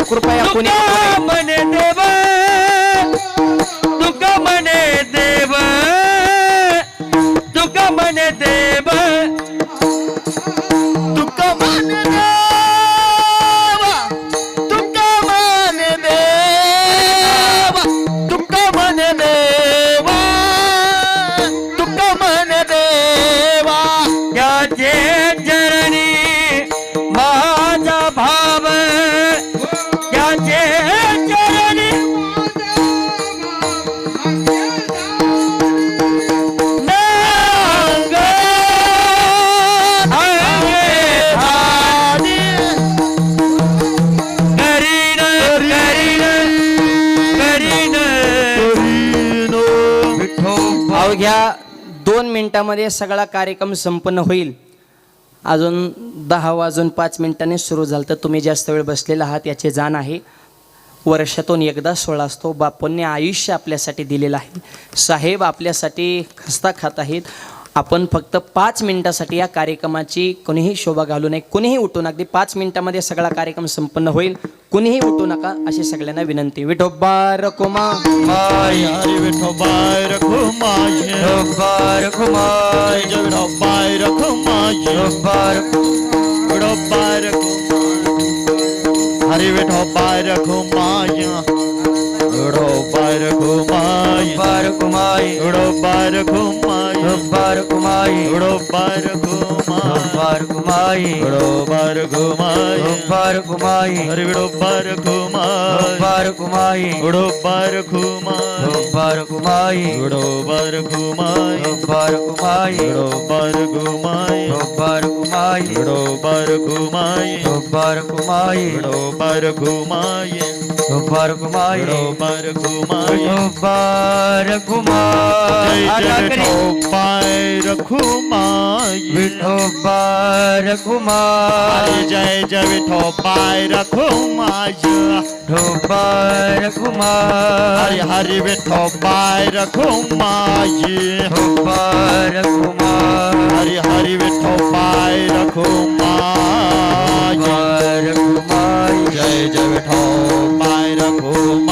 [SPEAKER 2] कृपया कोणी
[SPEAKER 3] म्हणे देव, तुका म्हणे देव, तुका म्हणे देव,
[SPEAKER 4] तुका म्हणे देव, तुका म्हणे देव, तुका म्हणे देव, तुका म्हणे देवा.
[SPEAKER 3] त्याचे चरणी माझा भाव, त्याचे चरणी नांग करीन करीन करीन.
[SPEAKER 2] अवघ्या 2 मिनिटामध्ये सगळा कार्यक्रम संपन्न होईल. अजून 10 वाजून 5 मिनिटांनी सुरू झालं तर तुम्ही जास्त वेळ बसलेला आहात याचे जाण आहे. वर्षातून एकदा सोहळा असतो. बापूंनी आयुष्य आपल्यासाठी दिलेलं आहे. साहेब आपल्यासाठी खस्ता खात आहेत. आपण फक्त 5 मिनिटासाठी या कार्यक्रमाची कोणीही शोभा घालू नये. कुणीही उठू नका. अगदी 5 मिनिटामध्ये सगळा कार्यक्रम संपन्न होईल. कुणीही उठू नका अशी सगळ्यांना विनंती. विठोबा रखुमा
[SPEAKER 3] माय,
[SPEAKER 4] हरी विठोबाय रखुमाय,
[SPEAKER 3] विठोबाय रखुमाय,
[SPEAKER 4] विठोबाय रखुमाय,
[SPEAKER 3] विठोबाय
[SPEAKER 4] विठोबाय रखुमाय, हरी विठोबाय रखुमाय, विठोबाय रखुमाय,
[SPEAKER 3] विठोबाय रखुमाय,
[SPEAKER 4] विठोबाय रखुमाय,
[SPEAKER 3] विठोबाय रखुमाय,
[SPEAKER 4] विठोबाय रखुमाय,
[SPEAKER 3] विठोबाय रखुमाय,
[SPEAKER 4] विठोबाय रखुमाय,
[SPEAKER 3] विठोबाय रखुमाय,
[SPEAKER 4] हरी विठोबाय रखुमाय,
[SPEAKER 3] विठोबाय रखुमाय,
[SPEAKER 4] विठोबाय रखुमाय,
[SPEAKER 3] विठोबाय रखुमाय,
[SPEAKER 4] विठोबाय रखुमाय,
[SPEAKER 3] विठोबाय रखुमाय,
[SPEAKER 4] विठोबाय रखुमाय,
[SPEAKER 3] विठोबाय रखुमाय,
[SPEAKER 4] विठोबाय रखुमाय,
[SPEAKER 3] विठोबाय रखुमाय,
[SPEAKER 4] विठोबाय रखुमाय,
[SPEAKER 3] विठोबाय रखुमाय,
[SPEAKER 4] विठोबाय रखुमाय,
[SPEAKER 3] विठोबाय रखुमाय.
[SPEAKER 4] जय विठोबाय रखुमाय,
[SPEAKER 3] विठोबाय रखुमाय,
[SPEAKER 4] जय जय विठोबाय रखुमाय,
[SPEAKER 3] विठोबाय रखुमाय,
[SPEAKER 4] हरी हरी विठोबाय रखुमाय,
[SPEAKER 3] विठोबाय रखुमाय,
[SPEAKER 4] हरी हरी विठोबाय
[SPEAKER 3] जय विठो पाय रखो